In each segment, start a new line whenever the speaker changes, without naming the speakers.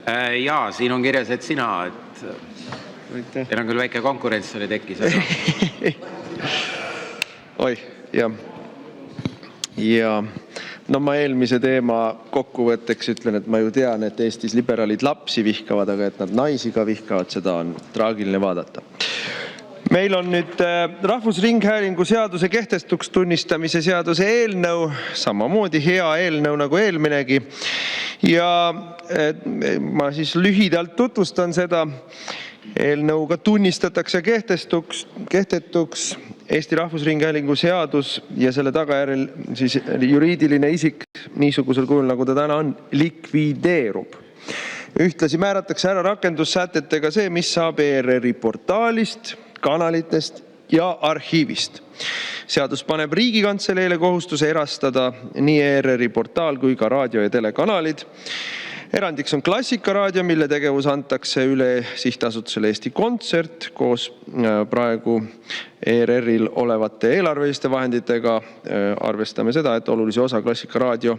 Jaa, siin on kirjas, et sina, teil on küll väike konkurents oli tekkis.
Oi, jah. Ja no ma eelmise teema kokkuvõtteks ütlen, et ma ju tean, et Eestis liberaalid lapsi vihkavad, aga et nad naisi ka vihkavad, seda on traagiline vaadata. Meil on nüüd Rahvusringhäälingu seaduse kehtestuks tunnistamise seaduse eelnõu, samamoodi hea eelnõu nagu eelminegi. Ja ma siis lühidalt tutvustan seda. Eelnõuga tunnistatakse kehtetuks Eesti Rahvusringhäälingu seadus ja selle tagajärjel siis juriidiline isik niisugusel kujul, nagu ta täna on, likvideerub. Ühtlasi määratakse ära rakendussätetega see, mis saab ERR-i portaalist, kanalitest ja arhiivist. Seadus paneb Riigikantseleile kohustuse erastada nii ERR-i portaal kui ka raadio- ja telekanalid. Erandiks on Klassikaraadio, mille tegevus antakse üle sihtasutusele Eesti Kontsert koos praegu ERR-il olevate eelarveliste vahenditega. Arvestame seda, et olulise osa Klassikaraadio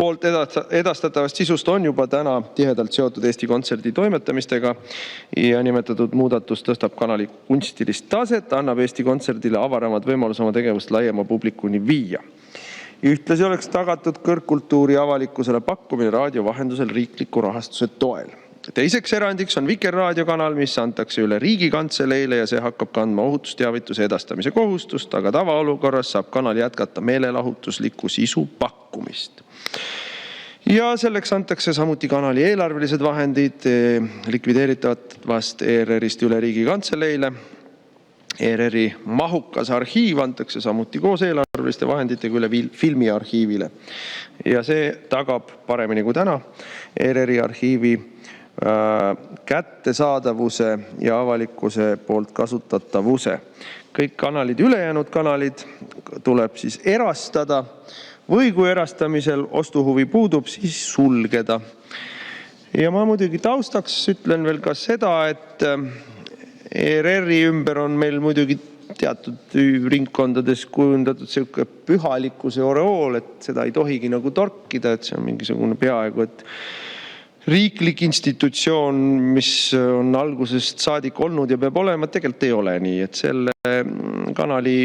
poolt edastatavast sisust on juba täna tihedalt seotud Eesti Kontserdi toimetamistega ja nimetatud muudatus tõstab kanali kunstilist taset, annab Eesti Kontserdile avaramad võimalus oma tegevust laiema publikuni viia. Ühtlasi oleks tagatud kõrgkultuuri avalikkusele pakkumine raadio vahendusel riikliku rahastuse toel. Teiseks erandiks on Vikerraadio kanal, mis antakse üle Riigikantseleile ja see hakkab kandma ohutusteavituse edastamise kohustust, aga tavaolukorras saab kanal jätkata meelelahutusliku sisu pakkumist. Ja selleks antakse samuti kanali eelarvelised vahendid likvideeritavast ERR-ist üle Riigikantseleile. ERR-i mahukas arhiiv antakse samuti koos eelarveliste vahenditega üle filmiarhiivile. Ja see tagab paremini kui täna ERR-i arhiivi kättesaadavuse ja avalikkuse poolt kasutatavuse. Kõik kanalid, ülejäänud kanalid tuleb siis erastada või kui erastamisel ostuhuvi puudub, siis sulgeda. Ja ma muidugi taustaks ütlen veel ka seda, et ERR-i ümber on meil muidugi teatud ringkondades kujundatud selline pühalikkuse oreool, et seda ei tohigi nagu torkida, et see on mingisugune peaaegu, et riiklik institutsioon, mis on algusest saadik olnud ja peab olema, tegelikult ei ole nii, et selle kanali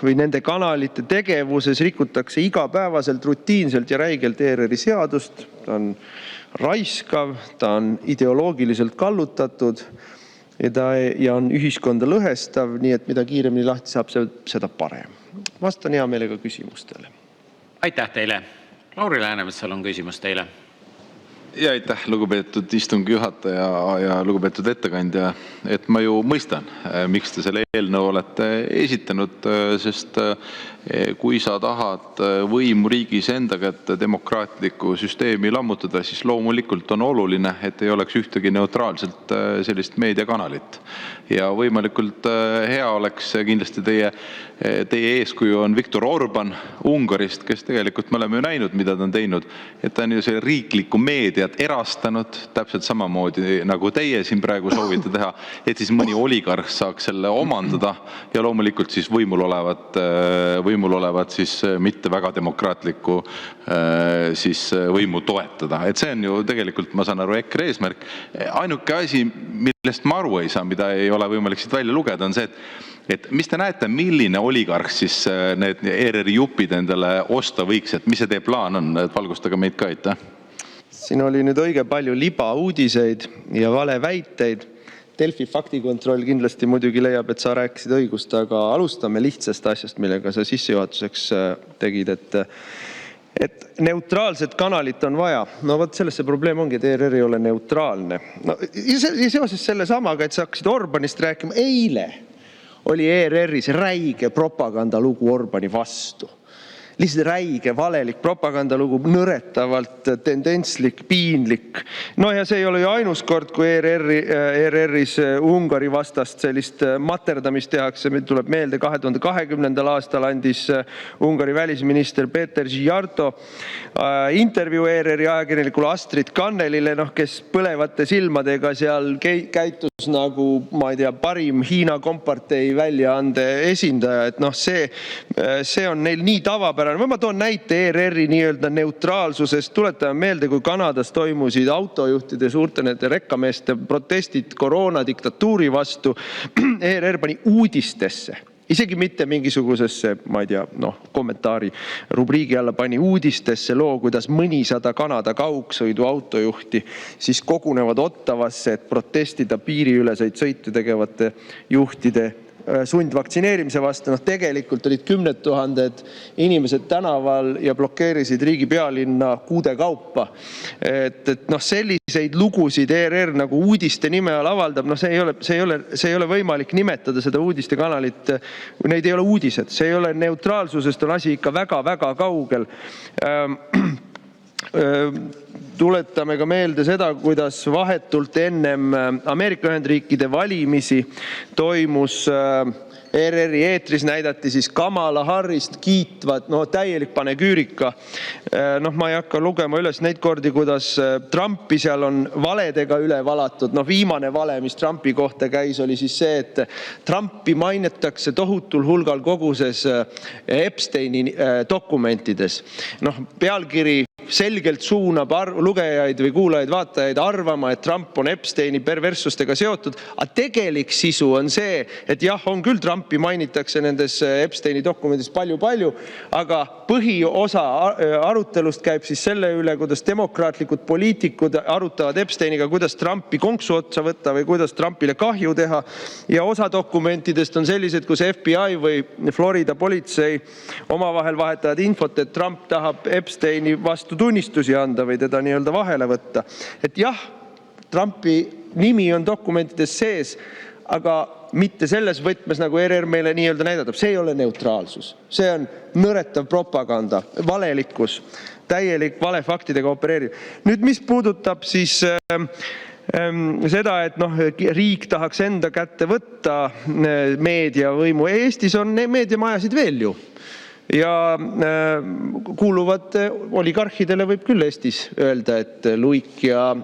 või nende kanalite tegevuses rikutakse igapäevaselt, rutiinselt ja räigelt ERR-i seadust. Ta on raiskav, ta on ideoloogiliselt kallutatud ja on ühiskonda lõhestav, nii et mida kiiremini lahti saab, seda parem. Vastan hea meelega küsimustele.
Aitäh teile. Lauri Läänemetsal on küsimus teile.
Ja aitäh, lugupeetud istungi juhataja ja lugupeetud ettekandja. Et ma ju mõistan, miks te selle eelnõu olete esitanud, sest kui sa tahad võimu riigis enda kätte demokraatlikku süsteemi lammutada, siis loomulikult on oluline, et ei oleks ühtegi neutraalselt sellist meediakanalit. Ja võimalikult hea oleks kindlasti teie eeskuju on Viktor Orban Ungarist, kes tegelikult me oleme ju näinud, mida ta on teinud, et ta on ju see riiklikku meediat erastanud, täpselt samamoodi nagu teie siin praegu soovite teha, et siis mõni oligarh saaks selle omandada ja loomulikult siis võimul olevat siis mitte väga demokraatlikku siis võimu toetada. Et see on ju tegelikult, ma saan aru, EKRE eesmärk. Ainuke asi, millest ma aru ei saa, mida ei ole võimalik siit välja lugeda, on see, et mis te näete, milline oligarh siis need ERR-i jupid endale osta võiks, et mis see teie plaan on, et valgustage meid ka, aitäh.
Siin oli nüüd õige palju libauudiseid ja valeväiteid. Delfi faktikontroll kindlasti muidugi leiab, et sa rääkisid õigust, aga alustame lihtsast asjast, millega sa sissejuhatuseks tegid, et neutraalset kanalit on vaja. No võt selles see probleem ongi, et ERR ei ole neutraalne. No, ja seoses selle samaga, et sa hakkasid Orbanist rääkima, eile oli ERR-is räige propagandalugu Orbani vastu. Lihtsalt räige, valelik propagandalugu, nõretavalt tendentslik, piinlik. No ja see ei ole ju ainus kord, kui ERR-is Ungari vastast sellist materdamist tehakse. Meil tuleb meelde 2020. aastal andis Ungari välisminister Peter Szijjártó intervjuu ERR-i ajakirjanikule Astrid Kannelile, kes põlevate silmadega seal käitus nagu, ma ei tea, parim Hiina kompartei väljaande esindaja. Et see on neil nii tavapärane suurepärane. Või ma toon näite ERR-i nii-öelda neutraalsusest. Tuletame meelde, kui Kanadas toimusid autojuhtide suurte nende rekkameeste protestid koroonadiktatuuri vastu. ERR pani uudistesse, isegi mitte mingisugusesse, ma ei tea, kommentaari rubriigi alla pani uudistesse loo, kuidas mõnisada Kanada kaugsõidu autojuhti siis kogunevad Ottavasse, et protestida piiriüleseid sõitu tegevate juhtide sundvaktsineerimise vastu. Tegelikult olid 10 000 inimesed tänaval ja blokeerisid riigi pealinna kuude kaupa. Selliseid lugusid ERR nagu uudiste nime all avaldab, see ei ole võimalik nimetada seda uudistekanalit. Neid ei ole uudised, see ei ole neutraalsusest, on asi ikka väga-väga kaugel. Tuletame ka meelde seda, kuidas vahetult ennem Ameerika Ühendriikide valimisi toimus ERR-i eetris, näidati siis Kamala Harrist kiitvat, täielik panegüürika. Ma ei hakka lugema üles neid kordi, kuidas Trumpi seal on valedega üle valatud. Viimane vale, mis Trumpi kohta käis, oli siis see, et Trumpi mainetakse tohutul hulgal koguses Epsteini dokumentides. Pealkiri selgelt suunab lugejaid või kuulajaid, vaatajaid arvama, et Trump on Epsteini perverssustega seotud, aga tegelik sisu on see, et jah, on küll Trumpi mainitakse nendes Epsteini dokumentides palju, aga põhiosa arutelust käib siis selle üle, kuidas demokraatlikud poliitikud arutavad Epsteiniga, kuidas Trumpi konksu otsa võtta või kuidas Trumpile kahju teha. Ja osa dokumentidest on sellised, kus FBI või Florida politsei omavahel vahetavad infot, et Trump tahab Epsteini vastu tunnistusi anda või teda nii-öelda vahele võtta. Et jah, Trumpi nimi on dokumentides sees, aga mitte selles võtmes, nagu ERR meile nii-öelda näidatab. See ei ole neutraalsus. See on nõretav propaganda, valelikkus, täielik valefaktidega opereerib. Nüüd, mis puudutab siis seda, et riik tahaks enda kätte võtta meediavõimu. Eestis on meediamajasid veel ju. Ja kuuluvad oligarhidele võib küll Eestis öelda, et Luik ja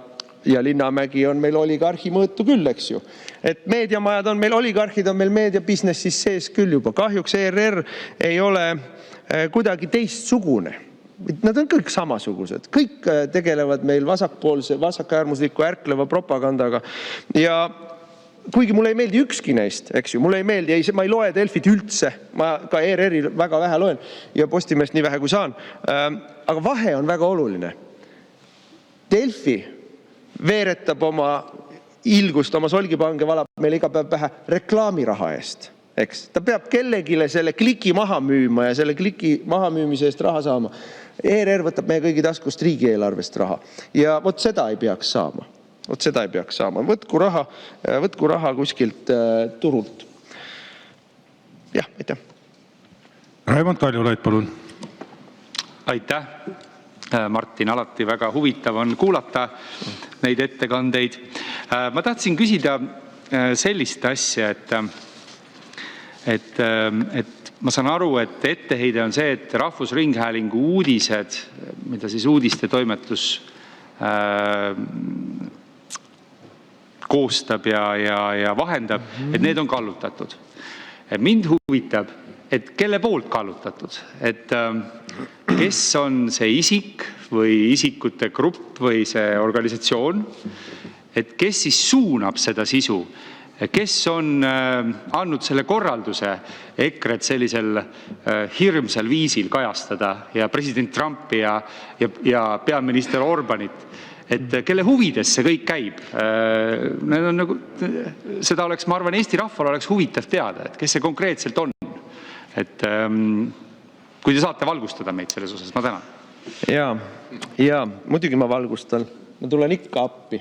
Linnamägi on meil oligarhi mõõtu küll, eks ju. Et meediamajad on meil, oligarhid on meil meediabusinessis sees küll juba. Kahjuks ERR ei ole kuidagi teistsugune. Nad on kõik samasugused. Kõik tegelevad meil vasakäärmusliku ärkleva propagandaga. Ja kuigi mulle ei meeldi ükski neist, eks ju, mulle ei meeldi, ma ei loe Delfit üldse, ma ka ERR-i väga vähe loen ja Postimehest nii vähe kui saan, aga vahe on väga oluline. Delfi veeretab oma ilgust, oma solgipange valab meil iga päev pähe reklaamiraha eest, eks. Ta peab kellegile selle kliki maha müüma ja selle kliki maha müümise eest raha saama. ERR võtab meie kõigi taskust riigieelarvest raha ja vot seda ei peaks saama. Võtku raha kuskilt turult. Jah, aitäh.
Raimond Kaljulaid, palun.
Aitäh, Martin. Alati väga huvitav on kuulata neid ettekandeid. Ma tahtsin küsida sellist asja, et ma saan aru, et etteheide on see, et Rahvusringhäälingu uudised, mida siis uudiste toimetus koostab ja vahendab, et need on kallutatud. Mind huvitab, et kelle poolt kallutatud, et kes on see isik või isikute grupp või see organisatsioon, et kes siis suunab seda sisu, kes on andnud selle korralduse EKRE-t sellisel hirmsal viisil kajastada ja president Trumpi ja peaminister Orbanit, et kelle huvides see kõik käib. Need on seda oleks, ma arvan, Eesti rahval oleks huvitav teada, et kes see konkreetselt on. Et kui te saate valgustada meid selles osas, ma tänan.
Ja, muidugi ma valgustan. Ma tulen ikka appi.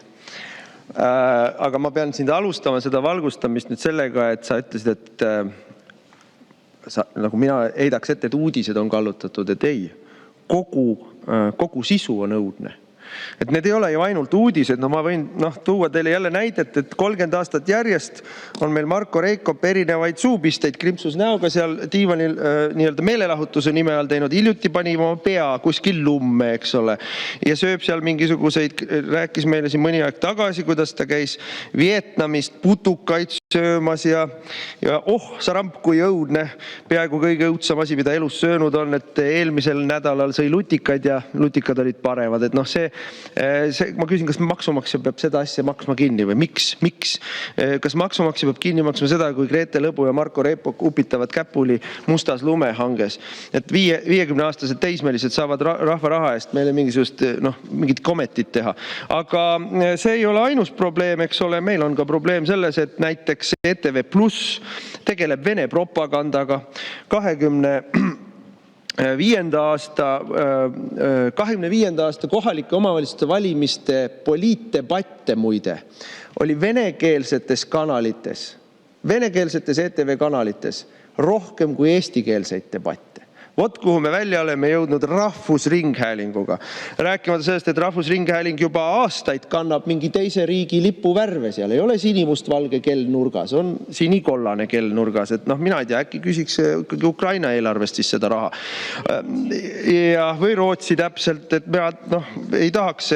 Aga ma pean sind alustama seda valgustamist nüüd sellega, et sa ütlesid, et nagu mina heidaks ette, et uudised on kallutatud, et ei. Kogu sisu on õudne. Et need ei ole ju ainult uudised, ma võin tuua teile jälle näidet, et 30 aastat järjest on meil Marko Reikop erinevaid suupisteid krimpsus näoga seal diivanil nii-öelda meelelahutuse nime all teinud. Hiljuti pani oma pea kuskil lumme, eks ole, ja sööb seal mingisuguseid, rääkis meile siin mõni aeg tagasi, kuidas ta käis Vietnamist putukaid söömas ja sa ramp, kui õudne, peaaegu kõige õudsam asi, mida elus söönud on, et eelmisel nädalal sõi lutikaid ja lutikad olid paremad. Et noh, ma küsin, kas maksumaksja peab seda asja maksma kinni või miks? Kas maksumaksja peab kinni maksma seda, kui Grete Lõbu ja Marko Reepok upitavad käpuli mustas lumehanges? Et 50-aastased teismelised saavad rahva raha eest meile mingit kometit teha. Aga see ei ole ainus probleem, eks ole. Meil on ka probleem selles, et näiteks ETV+ tegeleb Vene propagandaga. 25. aasta kohalike omavalitsuste valimiste poliitdebatte muide oli venekeelsetes kanalites, venekeelsetes ETV kanalites rohkem kui eestikeelseid debatte. Vot kuhu me välja oleme jõudnud rahvusringhäälinguga. Rääkimata sellest, et rahvusringhääling juba aastaid kannab mingi teise riigi lipu värve. Seal ei ole sinimustvalge kell nurgas, on sinikollane kell nurgas. Et mina ei tea, äkki küsiks Ukraina eelarvest siis seda raha. Või Rootsi täpselt, et ei tahaks,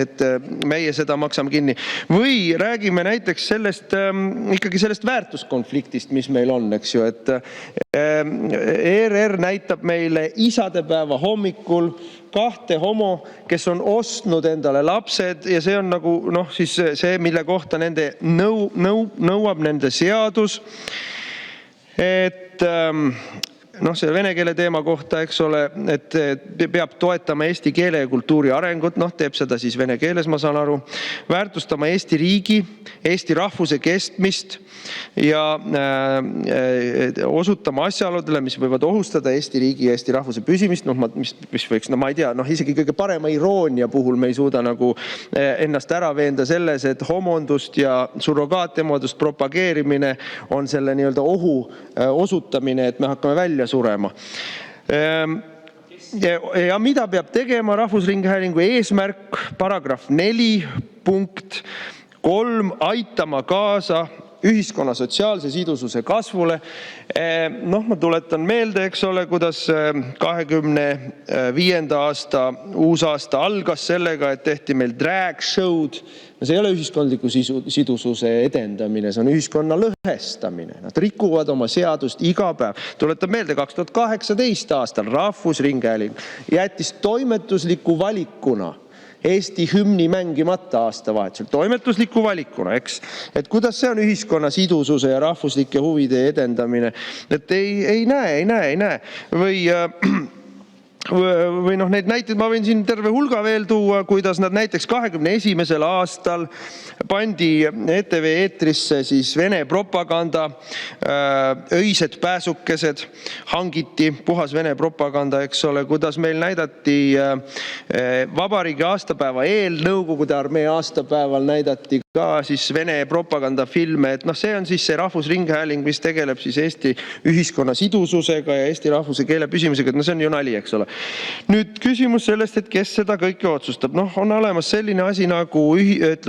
et meie seda maksame kinni. Või räägime näiteks ikkagi sellest väärtuskonfliktist, mis meil on, eks ju, et ERR näitab meile isadepäeva hommikul 2 homo, kes on ostnud endale lapsed ja see on nagu siis see, mille kohta nende nõuab nende seadus. Et see vene keele teema kohta, eks ole, et peab toetama eesti keele ja kultuuri arengut, teeb seda siis vene keeles, ma saan aru, väärtustama Eesti riigi, Eesti rahvuse kestmist ja osutama asjaoludele, mis võivad ohustada Eesti riigi ja Eesti rahvuse püsimist, mis võiks, ma ei tea, isegi kõige parema iroonia puhul me ei suuda nagu ennast ära veenda selles, et homondust ja surrogaatemadust propageerimine on selle nii-öelda ohu osutamine, et me hakkame välja surema. Ja mida peab tegema rahvusringhäälingu eesmärk? Paragrahv 4 punkt 3, aitama kaasa ühiskonna sotsiaalse sidususe kasvule. Ma tuletan meelde, eks ole, kuidas 25. aasta uusaasta algas sellega, et tehti meil drag show'd. See ei ole ühiskondliku sidususe edendamine, see on ühiskonna lõhestamine. Nad rikuvad oma seadust iga päev. Tuletan meelde, 2018. aastal rahvusringhääling jättis toimetusliku valikuna Eesti hümni mängimata aastavahetusel. Toimetusliku valikuna, eks? Et kuidas see on ühiskonna sidususe ja rahvuslike huvide edendamine? Et ei näe. Või neid näiteid ma võin siin terve hulga veel tuua, kuidas nad näiteks 21. aastal pandi ETV eetrisse siis Vene propaganda, öised pääsukesed hangiti, puhas Vene propaganda, eks ole, kuidas meil näidati vabariigi aastapäeva eel, Nõukogude armee aastapäeval näidati ka siis Vene propagandafilme, et see on siis see rahvusringhääling, mis tegeleb siis Eesti ühiskonna sidususega ja Eesti rahvuse keele püsimisega, et see on ju nali, eks ole. Nüüd küsimus sellest, et kes seda kõike otsustab. On olemas selline asi nagu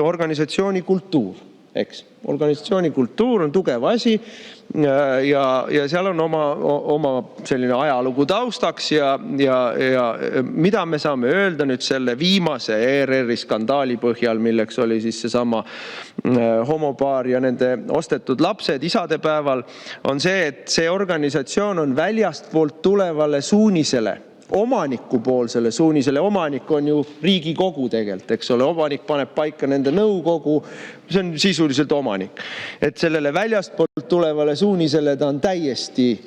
organisatsiooni kultuur, eks. Organisatsiooni kultuur on tugev asi ja seal on oma selline ajalugu taustaks ja mida me saame öelda nüüd selle viimase ERR-i skandaali põhjal, milleks oli siis seesama homopaar ja nende ostetud lapsed isadepäeval, on see, et see organisatsioon on väljastpoolt tulevale suunisele, omanikupoolsele suunisele. Omanik on ju Riigikogu tegelikult, eks ole. Omanik paneb paika nende nõukogu, see on sisuliselt omanik. Et sellele väljastpoolt tulevale suunisele ta on täiesti,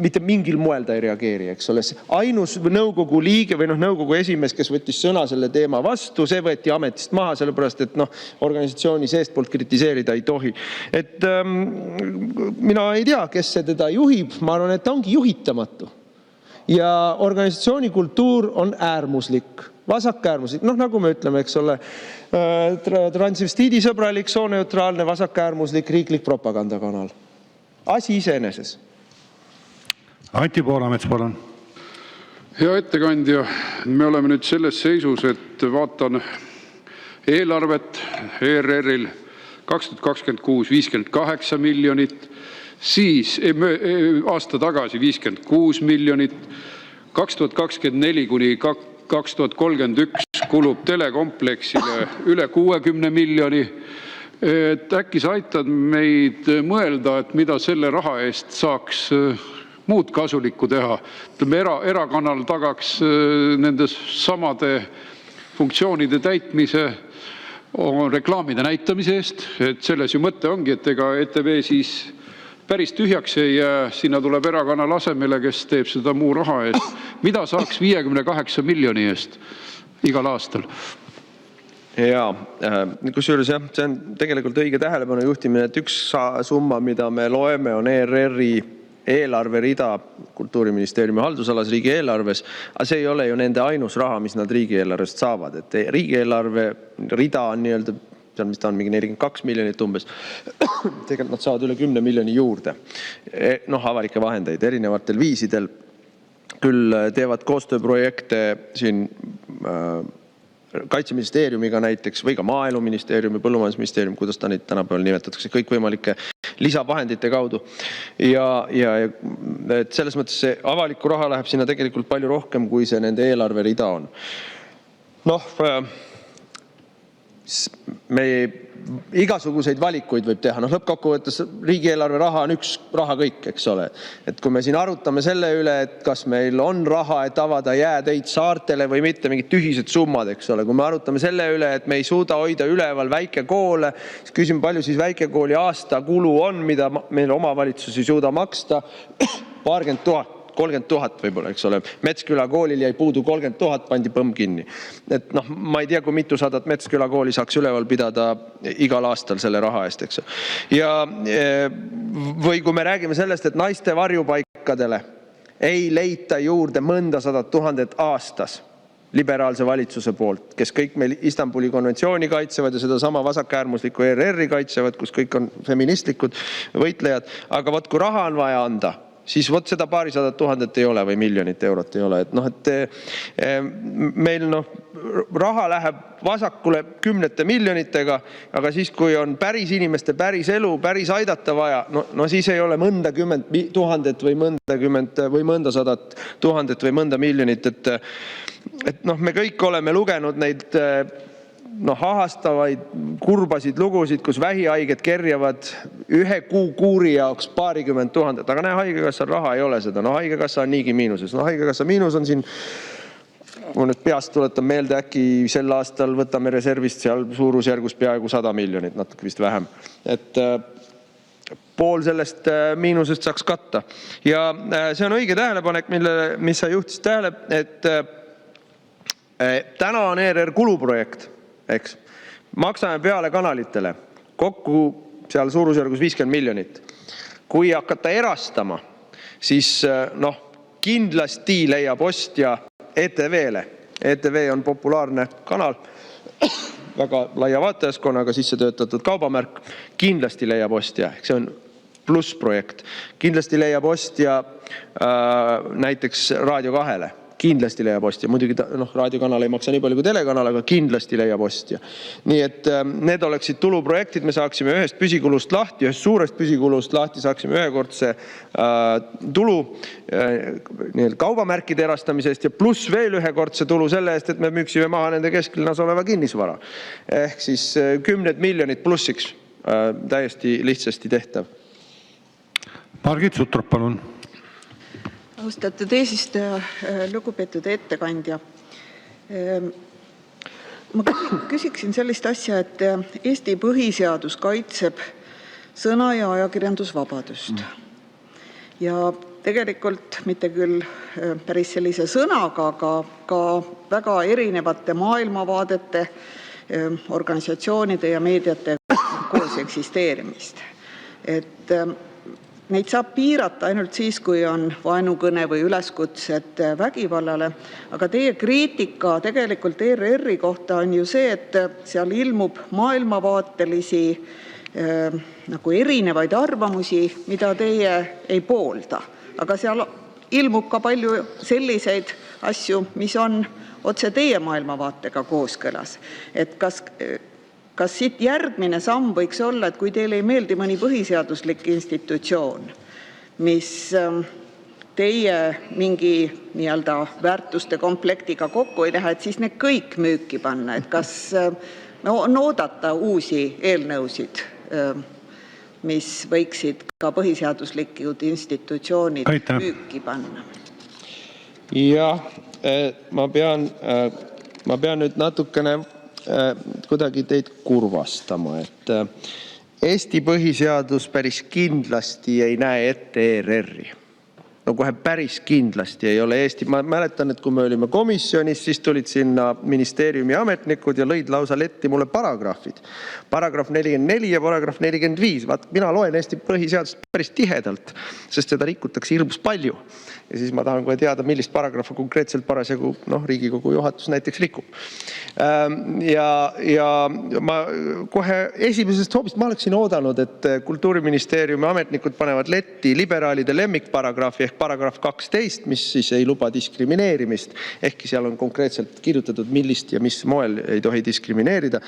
mitte mingil moel ta ei reageeri, eks ole. Ainus nõukogu liige või nõukogu esimees, kes võttis sõna selle teema vastu, see võeti ametist maha, sellepärast et organisatsiooni seestpoolt kritiseerida ei tohi. Et mina ei tea, kes see teda juhib, ma arvan, et ta ongi juhitamatu. Ja organisatsiooni kultuur on äärmuslik, vasakäärmuslik, nagu me ütleme, eks ole, transvestiidisõbralik, sooneutraalne, vasakäärmuslik riiklik propagandakanal. Asi iseeneses.
Anti Poolamets, palun.
Hea ettekandja, me oleme nüüd selles seisus, et vaatan eelarvet ERR-il 2026 58 miljonit, siis aasta tagasi 56 miljonit, 2024 kuni 2031 kulub telekomplexile üle 60 miljoni, et äkki sa aitad meid mõelda, et mida selle raha eest saaks muud kasulikku teha. Erakanal tagaks nende samade funktsioonide täitmise reklaamide näitamise eest, et selles ju mõte ongi, et ega ETV siis päris tühjaks ei jää, sinna tuleb erakanal asemele, kes teeb seda muu raha eest. Mida saaks 58 miljoni eest igal aastal?
Jaa, kusjuures jah, see on tegelikult õige tähelepanu juhtimine, et üks summa, mida me loeme, on ERR-i eelarverida Kultuuriministeeriumi haldusalas riigieelarves, aga see ei ole ju nende ainus raha, mis nad riigieelarvest saavad. Et riigieelarve rida on nii-öelda, seal mis ta on, mingi 42 miljonit umbes. Tegelikult nad saavad üle 10 miljoni juurde. Avalikke vahendeid erinevatel viisidel. Küll teevad koostööprojekte siin Kaitseministeeriumiga näiteks või ka Maaeluministeeriumi, Põllumajandusministeeriumi, kuidas ta neid tänapäeval nimetatakse, kõikvõimalike lisavahendite kaudu. Ja et selles mõttes see avaliku raha läheb sinna tegelikult palju rohkem, kui see nende eelarverida on. Me igasuguseid valikuid võib teha. Lõppkokkuvõttes riigieelarve raha on üks raha kõik, eks ole. Et kui me siin arutame selle üle, et kas meil on raha, et avada jääteid saartele või mitte, mingid tühised summad, eks ole. Kui me arutame selle üle, et me ei suuda hoida üleval väikekoole, siis küsime, palju siis väikekooli aasta kulu on, mida meil omavalitsus ei suuda maksta. 20 000. 30 000 võib-olla, eks ole. Metsküla koolil jäi puudu 30 000, pandi põmm kinni. Et ma ei tea, kui mitu sadat Metsküla kooli saaks üleval pidada igal aastal selle raha eest, eks. Või kui me räägime sellest, et naiste varjupaikadele ei leita juurde mõnda 100 000 aastas liberaalse valitsuse poolt, kes kõik meil Istanbuli konventsiooni kaitsevad ja seda sama vasakäärmuslikku ERR-i kaitsevad, kus kõik on feministlikud võitlejad. Aga kui raha on vaja anda, siis seda paarisadat tuhandet ei ole või miljonit eurot ei ole. Meil raha läheb vasakule kümnete miljonitega, aga siis, kui on päris inimeste päris elu, päris aidata vaja, siis ei ole mõnda 10 000 või mõnda 100 000 või mõnda miljonit. Me kõik oleme lugenud neid ahastavaid, kurbasid lugusid, kus vähihaiged kerjavad ühe kuu kuuri jaoks 20 000. Aga haigekassal raha ei ole seda. Haigekassa on niigi miinuses. Haigekassa miinus on siin, ma nüüd peast tuletan meelde, äkki sel aastal võtame reservist seal suurusjärgus peaaegu 100 miljonit, natuke vist vähem. Et pool sellest miinusest saaks katta. Ja see on õige tähelepanek, mis sa juhtisid tähele, et täna on ERR kuluprojekt. Eks. Maksame peale kanalitele kokku seal suurusjärgus 50 miljonit. Kui hakata erastama, siis kindlasti leiab ostja ETV-le. ETV on populaarne kanal, väga laia vaatajaskonnaga sisse töötatud kaubamärk. Kindlasti leiab ostja. See on plussprojekt. Kindlasti leiab ostja näiteks Raadio 2-le. Kindlasti leiab ostja. Muidugi raadiokanal ei maksa nii palju kui telekanal, aga kindlasti leiab ostja. Nii et need oleksid tuluprojektid, me saaksime ühest püsikulust lahti, ühest suurest püsikulust lahti, saaksime ühekordse tulu kaubamärkide erastamisest ja pluss veel ühekordse tulu selle eest, et me müüksime maha nende kesklinnas oleva kinnisvara. Ehk siis 10 miljonit plussiks. Täiesti lihtsasti tehtav.
Margit Sutrop, palun.
Austatud eesistuja, lugupeetud ettekandja. Ma küsiksin sellist asja, et Eesti põhiseadus kaitseb sõna- ja ajakirjandusvabadust. Ja tegelikult mitte küll päris sellise sõnaga, aga ka väga erinevate maailmavaadete, organisatsioonide ja meediate koos eksisteerimist. Et neid saab piirata ainult siis, kui on vaenukõne või üleskutsed vägivallale. Aga teie kriitika tegelikult ERR-i kohta on ju see, et seal ilmub maailmavaatelisi nagu erinevaid arvamusi, mida teie ei poolda. Aga seal ilmub ka palju selliseid asju, mis on otse teie maailmavaatega kooskõlas. Et kas siit järgmine samm võiks olla, et kui teile ei meeldi mõni põhiseaduslik institutsioon, mis teie mingi nii-öelda väärtuste komplektiga kokku ei lähe, et siis need kõik müüki panna. Et kas on oodata uusi eelnõusid, mis võiksid ka põhiseaduslikud institutsioonid müüki panna.
Jah, ma pean nüüd natukene kuidagi teid kurvastama, et Eesti põhiseadus päris kindlasti ei näe ette ERR-i. No kohe päris kindlasti ei ole Eesti. Ma mäletan, et kui me olime komisjonis, siis tulid sinna ministeeriumi ametnikud ja lõid lausa letti mulle paragrahvid. Paragrahv 44 ja paragrahv 45. Vaat, mina loen Eesti põhiseadust päris tihedalt, sest seda rikutakse hirmus palju. Ja siis ma tahan kohe teada, millist paragrahva konkreetselt parasjagu Riigikogu juhatus näiteks rikub. Ja ma kohe esimesest hoopist ma oleksin oodanud, et Kultuuriministeeriumi ametnikud panevad letti liberaalide lemmikparagrahvi ehk paragrahv 12, mis siis ei luba diskrimineerimist, ehkki seal on konkreetselt kirjutatud, millist ja mis moel ei tohi diskrimineerida.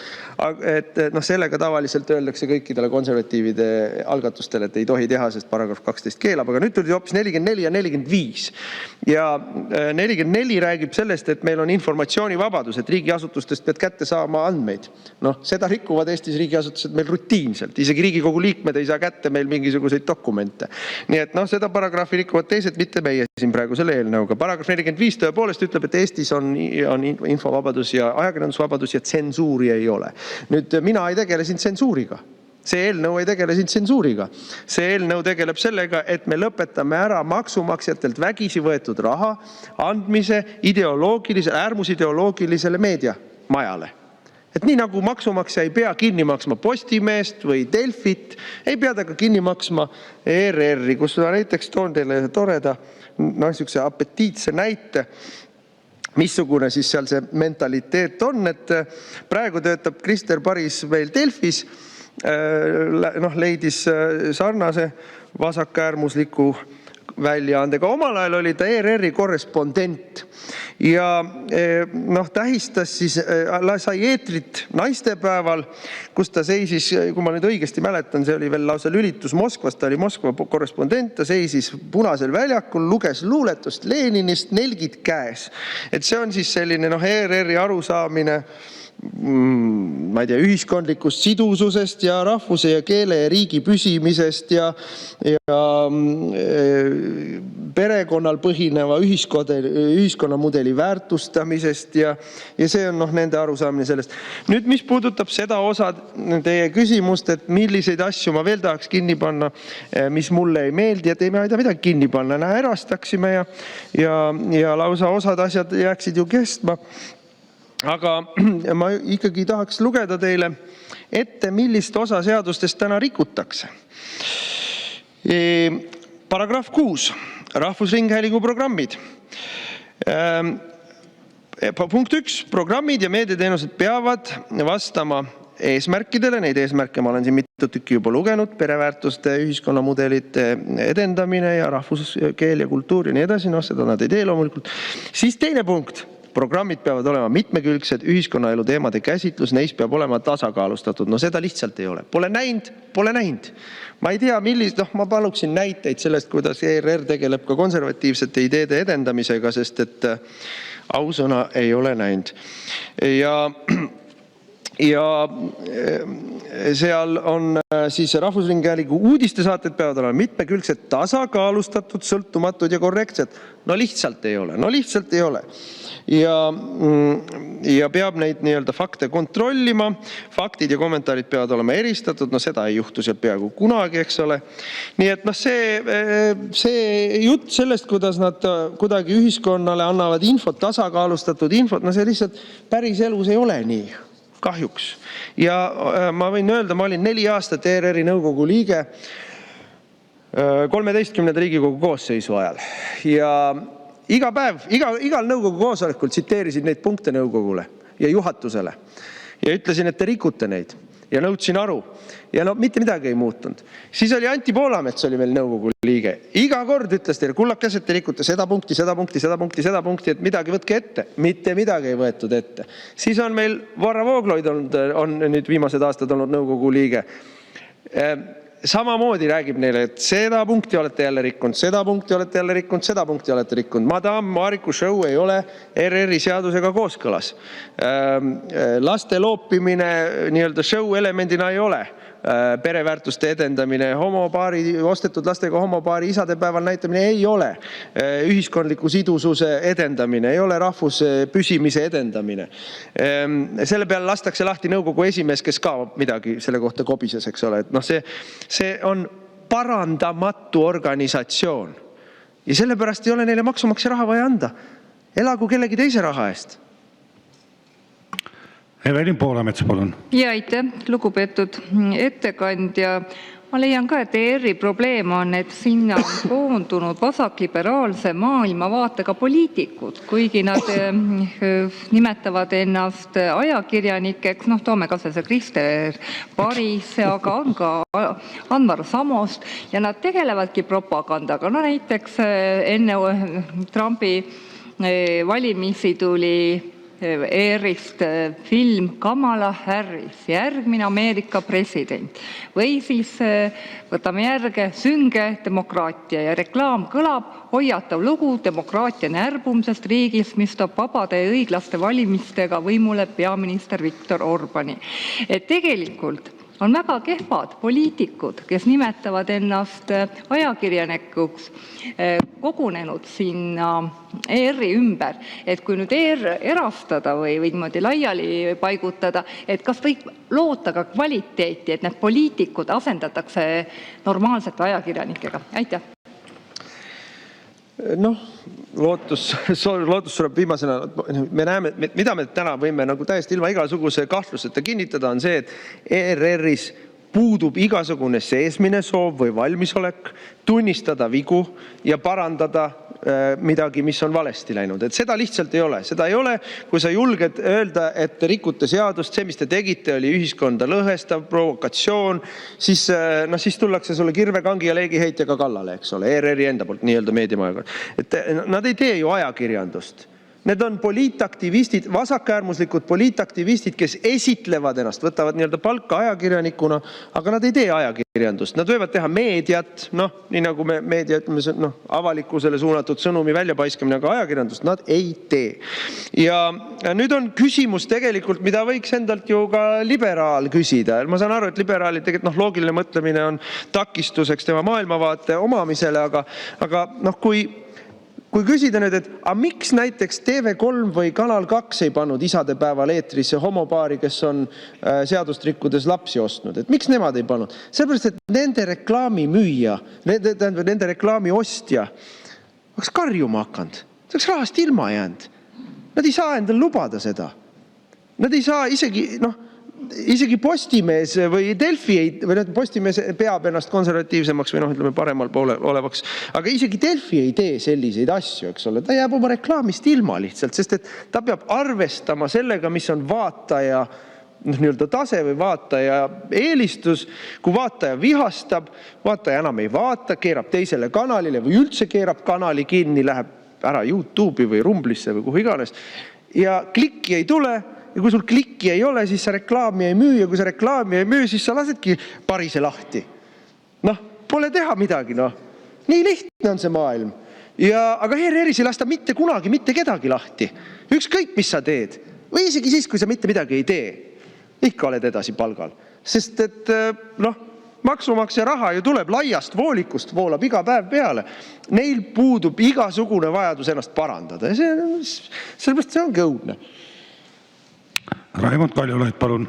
Et sellega tavaliselt öeldakse kõikidele konservatiivide algatustele, et ei tohi teha, sest paragrahv 12 keelab, aga nüüd tuli hoopis 44 ja 45. Ja 44 räägib sellest, et meil on informatsioonivabadus, et riigiasutustest pead kätte saama andmeid. Seda rikuvad Eestis riigiasutused meil rutiinselt. Isegi Riigikogu liikmed ei saa kätte meil mingisuguseid dokumente. Nii et seda paragrahvi rikuvad teised, mitte meie siin praegu selle eelnõuga. Paragrahv 45 tõepoolest ütleb, et Eestis on infovabadus ja ajakirjandusvabadus ja tsensuuri ei ole. Nüüd mina ei tegele siin tsensuuriga. See eelnõu ei tegele siin tsensuuriga. See eelnõu tegeleb sellega, et me lõpetame ära maksumaksjatelt vägisi võetud raha andmise äärmusideoloogilisele meediamajale. Et nii nagu maksumaksja ei pea kinni maksma Postimeest või Delfit, ei pea ta ka kinni maksma ERR-i, kus näiteks toon teile toreda, niisuguse apetiitse näite, missugune siis seal see mentaliteet on, et praegu töötab Krister Paris meil Delfis, leidis sarnase vasakäärmusliku väljaandega. Omal ajal oli ta ERR-i korrespondent ja tähistas siis, sai eetrit naistepäeval, kus ta seisis, kui ma nüüd õigesti mäletan, see oli veel lausa lülitus Moskvas, ta oli Moskva korrespondent, ta seisis Punasel väljakul, luges luuletust Leninist, nelgid käes. Et see on siis selline ERR-i arusaamine, ma ei tea, ühiskondlikust sidususest ja rahvuse ja keele ja riigi püsimisest ja perekonnal põhineva ühiskonnamudeli väärtustamisest ja see on nende arusaamine sellest. Nüüd, mis puudutab seda osa teie küsimust, et milliseid asju ma veel tahaks kinni panna, mis mulle ei meeldi, et ei ma ei tea midagi kinni panna, erastaksime ja lausa osad asjad jääksid ju kestma. Aga ma ikkagi tahaks lugeda teile ette, millist osa seadustest täna rikutakse. Paragrahv 6. Rahvusringhäälingu programmid. Punkt 1. Programmid ja meediateenused peavad vastama eesmärkidele. Neid eesmärke ma olen siin mitu tükki juba lugenud. Pereväärtuste, ühiskonnamudelite edendamine ja rahvuskeel ja kultuur ja nii edasi. Seda nad ei tee loomulikult. Siis teine punkt. Programmid peavad olema mitmekülgsed, ühiskonnaelu teemade käsitlus, neis peab olema tasakaalustatud. Seda lihtsalt ei ole. Pole näinud. Ma ei tea, ma paluksin näiteid sellest, kuidas ERR tegeleb ka konservatiivsete ideede edendamisega, sest et ausõna ei ole näinud. Ja seal on siis Rahvusringhäälingu uudistesaated peavad olema mitmekülgsed, tasakaalustatud, sõltumatud ja korrektsed. Lihtsalt ei ole. Ja peab neid fakte kontrollima, faktid ja kommentaarid peavad olema eristatud, seda ei juhtu seal peaaegu kunagi, eks ole. Nii et see jutt sellest, kuidas nad kuidagi ühiskonnale annavad infot, tasakaalustatud infot, see lihtsalt päris elus ei ole nii, kahjuks. Ja ma võin öelda, ma olin 4 aastat ERR-i nõukogu liige 13. Riigikogu koosseisu ajal ja iga päev, igal nõukogu koosolekul tsiteerisin neid punkte nõukogule ja juhatusele ja ütlesin, et te rikute neid ja nõudsin aru ja mitte midagi ei muutunud. Siis oli Anti Poolamets oli meil nõukogu liige. Iga kord ütles teile, kullakes, et te rikute seda punkti, et midagi võtke ette. Mitte midagi ei võetud ette. Siis on meil Varro Vooglaid on nüüd viimased aastad olnud nõukogu liige. samamoodi räägib neile, et seda punkti olete jälle rikkunud, seda punkti olete jälle rikkunud, seda punkti olete rikkunud. Madame Mariku show ei ole RR-i seadusega kooskõlas. Laste loopimine nii-öelda show elemendina ei ole. Pereväärtuste edendamine, ostetud lastega homopaari isadepäeval näitamine ei ole. Ühiskondliku sidususe edendamine ei ole rahvuse püsimise edendamine. Selle peale lastakse lahti nõukogu esimees, kes ka midagi selle kohta kobises, eks ole. See on parandamatu organisatsioon. Ja sellepärast ei ole neile maksumaksja raha vaja anda. Elagu kellegi teise raha eest.
Evelin Poolamets, palun.
Ja aitäh, lugupeetud ettekandja. Ma leian ka, et ERR-i probleem on, et sinna on koondunud vasakliberaalse maailmavaatega poliitikud, kuigi nad nimetavad ennast ajakirjanikeks, toome ka see Krister Paris, aga on ka Anvar Samost ja nad tegelevadki propagandaga. Näiteks enne Trumpi valimisi tuli ERR-ist film Kamala Harris, järgmine Ameerika president. Või siis võtame järge Sünge demokraatia ja reklaam kõlab hoiatav lugu demokraatia närbumisest riigis, mis toob vabade ja õiglaste valimistega võimule peaminister Viktor Orbani. Et tegelikult on väga kehvad poliitikud, kes nimetavad ennast ajakirjanikuks, kogunenud sinna ERR-i ümber. Et kui nüüd ERR erastada või niimoodi laiali paigutada, et kas võib loota ka kvaliteeti, et need poliitikud asendatakse normaalsete ajakirjanikega? Aitäh!
Lootus sureb viimasena. Me näeme, mida me täna võime täiesti ilma igasuguse kahtluseta kinnitada, on see, et ERR-is puudub igasugune seesmine soov või valmisolek tunnistada vigu ja parandada midagi, mis on valesti läinud. Et seda lihtsalt ei ole. Seda ei ole, kui sa julged öelda, et te rikute seadust, see, mis te tegite, oli ühiskonda lõhestav provokatsioon, siis tullakse sulle kirvekangi ja leegiheitjaga kallale, eks ole, ERR-i enda poolt, nii-öelda meediamajaga. Et nad ei tee ju ajakirjandust. Need on poliitaktivistid, vasakäärmuslikud poliitaktivistid, kes esitlevad ennast, võtavad nii-öelda palka ajakirjanikuna, aga nad ei tee ajakirjandust. Nad võivad teha meediat, nii nagu me meedia, avalikkusele suunatud sõnumi väljapaiskamine, aga ajakirjandust nad ei tee. Ja nüüd on küsimus tegelikult, mida võiks endalt ju ka liberaal küsida. Ma saan aru, et liberaalid tegelikult loogiline mõtlemine on takistuseks tema maailmavaate omamisele, aga kui küsida nüüd, et miks näiteks TV3 või Kanal 2 ei pannud isadepäeval eetrisse homopaari, kes on seadust rikkudes lapsi ostnud, et miks nemad ei pannud? Sellepärast, et nende reklaamimüüja, nende reklaami ostja oleks karjuma hakanud, see oleks rahast ilma jäänud. Nad ei saa endal lubada seda. Nad ei saa isegi Postimees või Delfi, või Postimees peab ennast konservatiivsemaks või ütleme paremal poole olevaks, aga isegi Delfi ei tee selliseid asju, eks ole. Ta jääb oma reklaamist ilma lihtsalt, sest et ta peab arvestama sellega, mis on vaataja nii-öelda tase või vaataja eelistus. Kui vaataja vihastab, vaataja enam ei vaata, keerab teisele kanalile või üldse keerab kanali kinni, läheb ära YouTube'i või Rumblisse või kuhu iganes ja klikki ei tule. Ja kui sul klikki ei ole, siis sa reklaami ei müü ja kui sa reklaami ei müü, siis sa lasedki parise lahti. Pole teha midagi, Nii lihtne on see maailm. Aga ERR-is ei lasta mitte kunagi mitte kedagi lahti. Ükskõik, mis sa teed. Või isegi siis, kui sa mitte midagi ei tee. Ikka oled edasi palgal. Sest et, maksumaksja raha ju tuleb laiast voolikust, voolab iga päev peale. Neil puudub igasugune vajadus ennast parandada. Sellepärast see ongi õudne.
Raimond Kaljulaid, palun.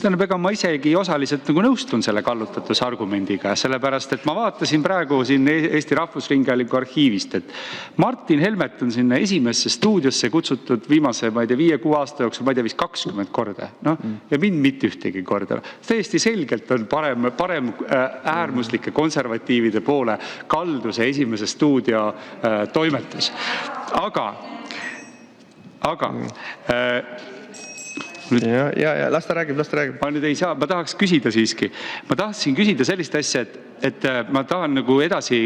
Ega ma isegi osaliselt nõustun selle kallutatus argumendiga, sellepärast, et ma vaatasin praegu siin Eesti Rahvusringhäälingu arhiivist, et Martin Helmet on sinna esimesse stuudiosse kutsutud viimase, 5-6 aasta jooksul, vist 20 korda. Ja mind mitte ühtegi korda. Täiesti selgelt on parem äärmuslike konservatiivide poole kalduse esimese stuudio toimetus. Aga
ja las ta räägib.
Ma nüüd ei saa, ma tahaks küsida siiski. Ma tahtsin küsida sellist asja, et ma tahan nagu edasi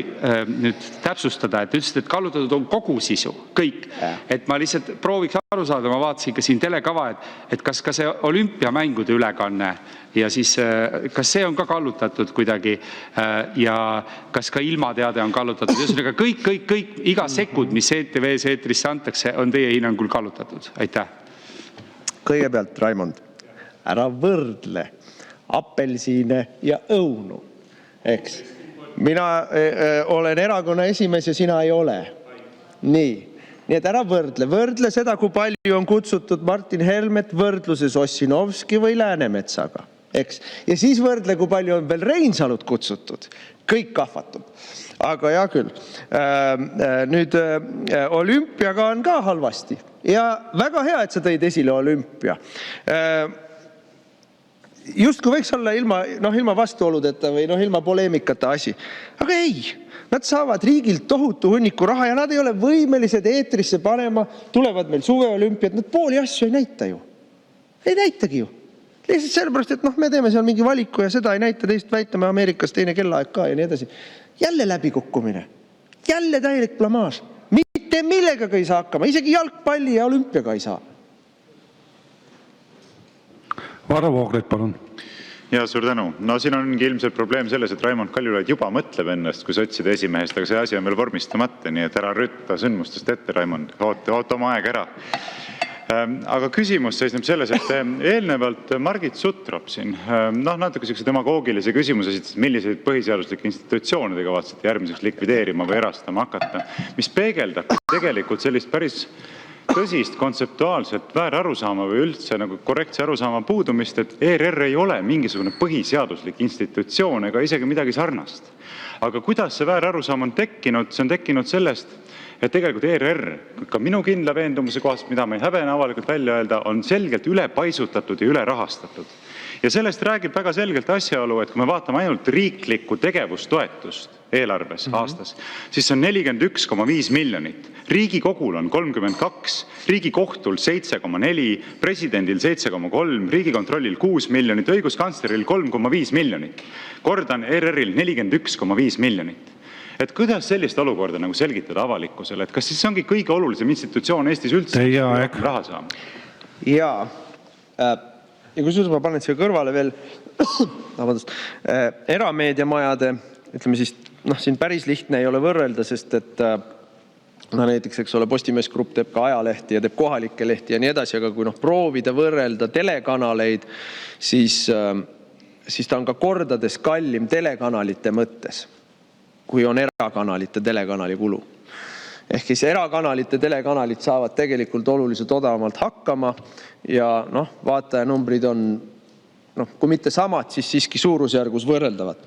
nüüd täpsustada, et ütlesid, et kallutatud on kogu sisu, kõik. Et ma lihtsalt prooviks aru saada, ma vaatasin ka siin telekava, et kas ka see olümpiamängude ülekanne ja siis kas see on ka kallutatud kuidagi ja kas ka ilmateade on kallutatud. Ühesõnaga kõik, iga sekund, mis ETV-s eetrisse antakse, on teie hinnangul kallutatud. Aitäh.
Kõigepealt, Raimond, ära võrdle apelsine ja õunu, eks. Mina olen erakonna esimees ja sina ei ole. Nii et ära võrdle seda, kui palju on kutsutud Martin Helmet võrdluses Ossinovski või Läänemetsaga, eks. Ja siis võrdle, kui palju on veel Reinsalut kutsutud. Kõik kahvatub. Aga hea küll. Nüüd olümpiaga on ka halvasti. Ja väga hea, et sa tõid esile olümpia. Just kui võiks olla ilma vastuoludeta või ilma poleemikata asi. Aga ei, nad saavad riigilt tohutu hunniku raha ja nad ei ole võimelised eetrisse panema, tulevad meil suveolümpiad, nad pooli asju ei näita ju. Ei näitagi ju. Lihtsalt sellepärast, et me teeme seal mingi valiku ja seda ei näita, teist väitame Ameerikas teine kellaaeg ka ja nii edasi. Jälle läbikukkumine. Jälle täielik blamaaž. Mitte millega ei saa hakkama, isegi jalgpalli ja olümpiaga ei saa.
Varro Vooglaid, palun.
Ja suur tänu. No siin ongi ilmselt probleem selles, et Raimond Kaljulaid juba mõtleb ennast kui sotside esimehest, aga see asi on veel vormistamata, nii et ära rütta sündmustest ette, Raimond. Oota oma aeg ära. Aga küsimus seisneb selles, et eelnevalt Margit Sutrop siin natuke selline demagoogilise küsimuse esitas, milliseid põhiseaduslikke institutsioone te kavatsete järgmiseks likvideerima või erastama hakata, mis peegeldab tegelikult sellist päris tõsist kontseptuaalset väärarusaama või üldse nagu korrektse arusaama puudumist, et ERR ei ole mingisugune põhiseaduslik institutsioon ega isegi midagi sarnast. Aga kuidas see väärarusaam on tekkinud? See on tekkinud sellest, et tegelikult ERR, ka minu kindla veendumuse kohast, mida ma ei häbene avalikult välja öelda, on selgelt ülepaisutatud ja ülerahastatud. Ja sellest räägib väga selgelt asjaolu, et kui me vaatame ainult riiklikku tegevustoetust eelarves aastas, siis see on 41,5 miljonit. Riigikogul on 32, Riigikohtul 7,4, presidendil 7,3, Riigikontrollil 6 miljonit, õiguskantsleril 3,5 miljonit. Kordan, ERR-il 41,5 miljonit. Et kuidas sellist olukorda nagu selgitada avalikkusele, et kas siis ongi kõige olulisem institutsioon Eestis üldse raha saama?
Ja kusjuures ma panen siia kõrvale veel erameediamajade, ütleme siis, siin päris lihtne ei ole võrrelda, sest et näiteks, eks ole, Postimees Grupp teeb ka ajalehti ja teeb kohalikke lehti ja nii edasi, aga kui proovida võrrelda telekanaleid, siis ta on ka kordades kallim telekanalite mõttes, kui on erakanalite telekanali kulu. Ehk siis erakanalite telekanalid saavad tegelikult oluliselt odavamalt hakkama ja vaatajanumbrid on, kui mitte samad, siis siiski suurusjärgus võrreldavad.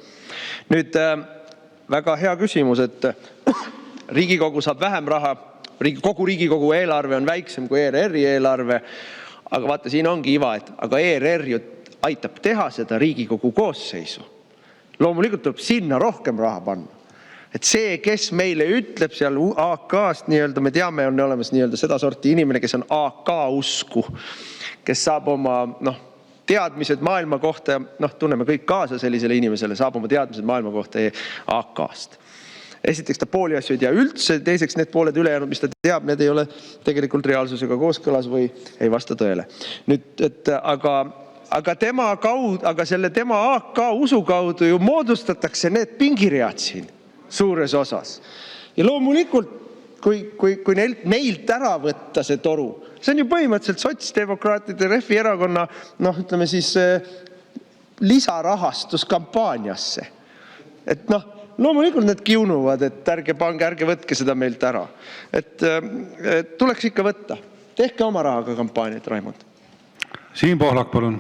Nüüd väga hea küsimus, et Riigikogu saab vähem raha, kogu Riigikogu eelarve on väiksem kui ERR-i eelarve, aga vaata, siin ongi iva, et aga ERR ju aitab teha seda Riigikogu koosseisu. Loomulikult tuleb sinna rohkem raha panna. Et see, kes meile ütleb seal AK-st, me teame, on olemas seda sorti inimene, kes on AK-usku, kes saab oma teadmised maailma kohta, tunneme kõik kaasa sellisele inimesele, saab oma teadmised maailma kohta AK-st. Esiteks ta pooli asju ei tea üldse, teiseks need pooled ülejäänud, mis ta teab, need ei ole tegelikult reaalsusega kooskõlas või ei vasta tõele. Nüüd, aga selle tema AK-usu kaudu ju moodustatakse need pingiread siin suures osas. Ja loomulikult, kui neilt ära võtta see toru, see on ju põhimõtteliselt sotsdemokraatide Reformierakonna, ütleme siis, lisarahastuskampaaniasse. Et loomulikult need kiunuvad, et ärge võtke seda meilt ära. Et tuleks ikka võtta. Tehke oma rahaga kampaaniat, Raimond.
Siim Pohlak, palun.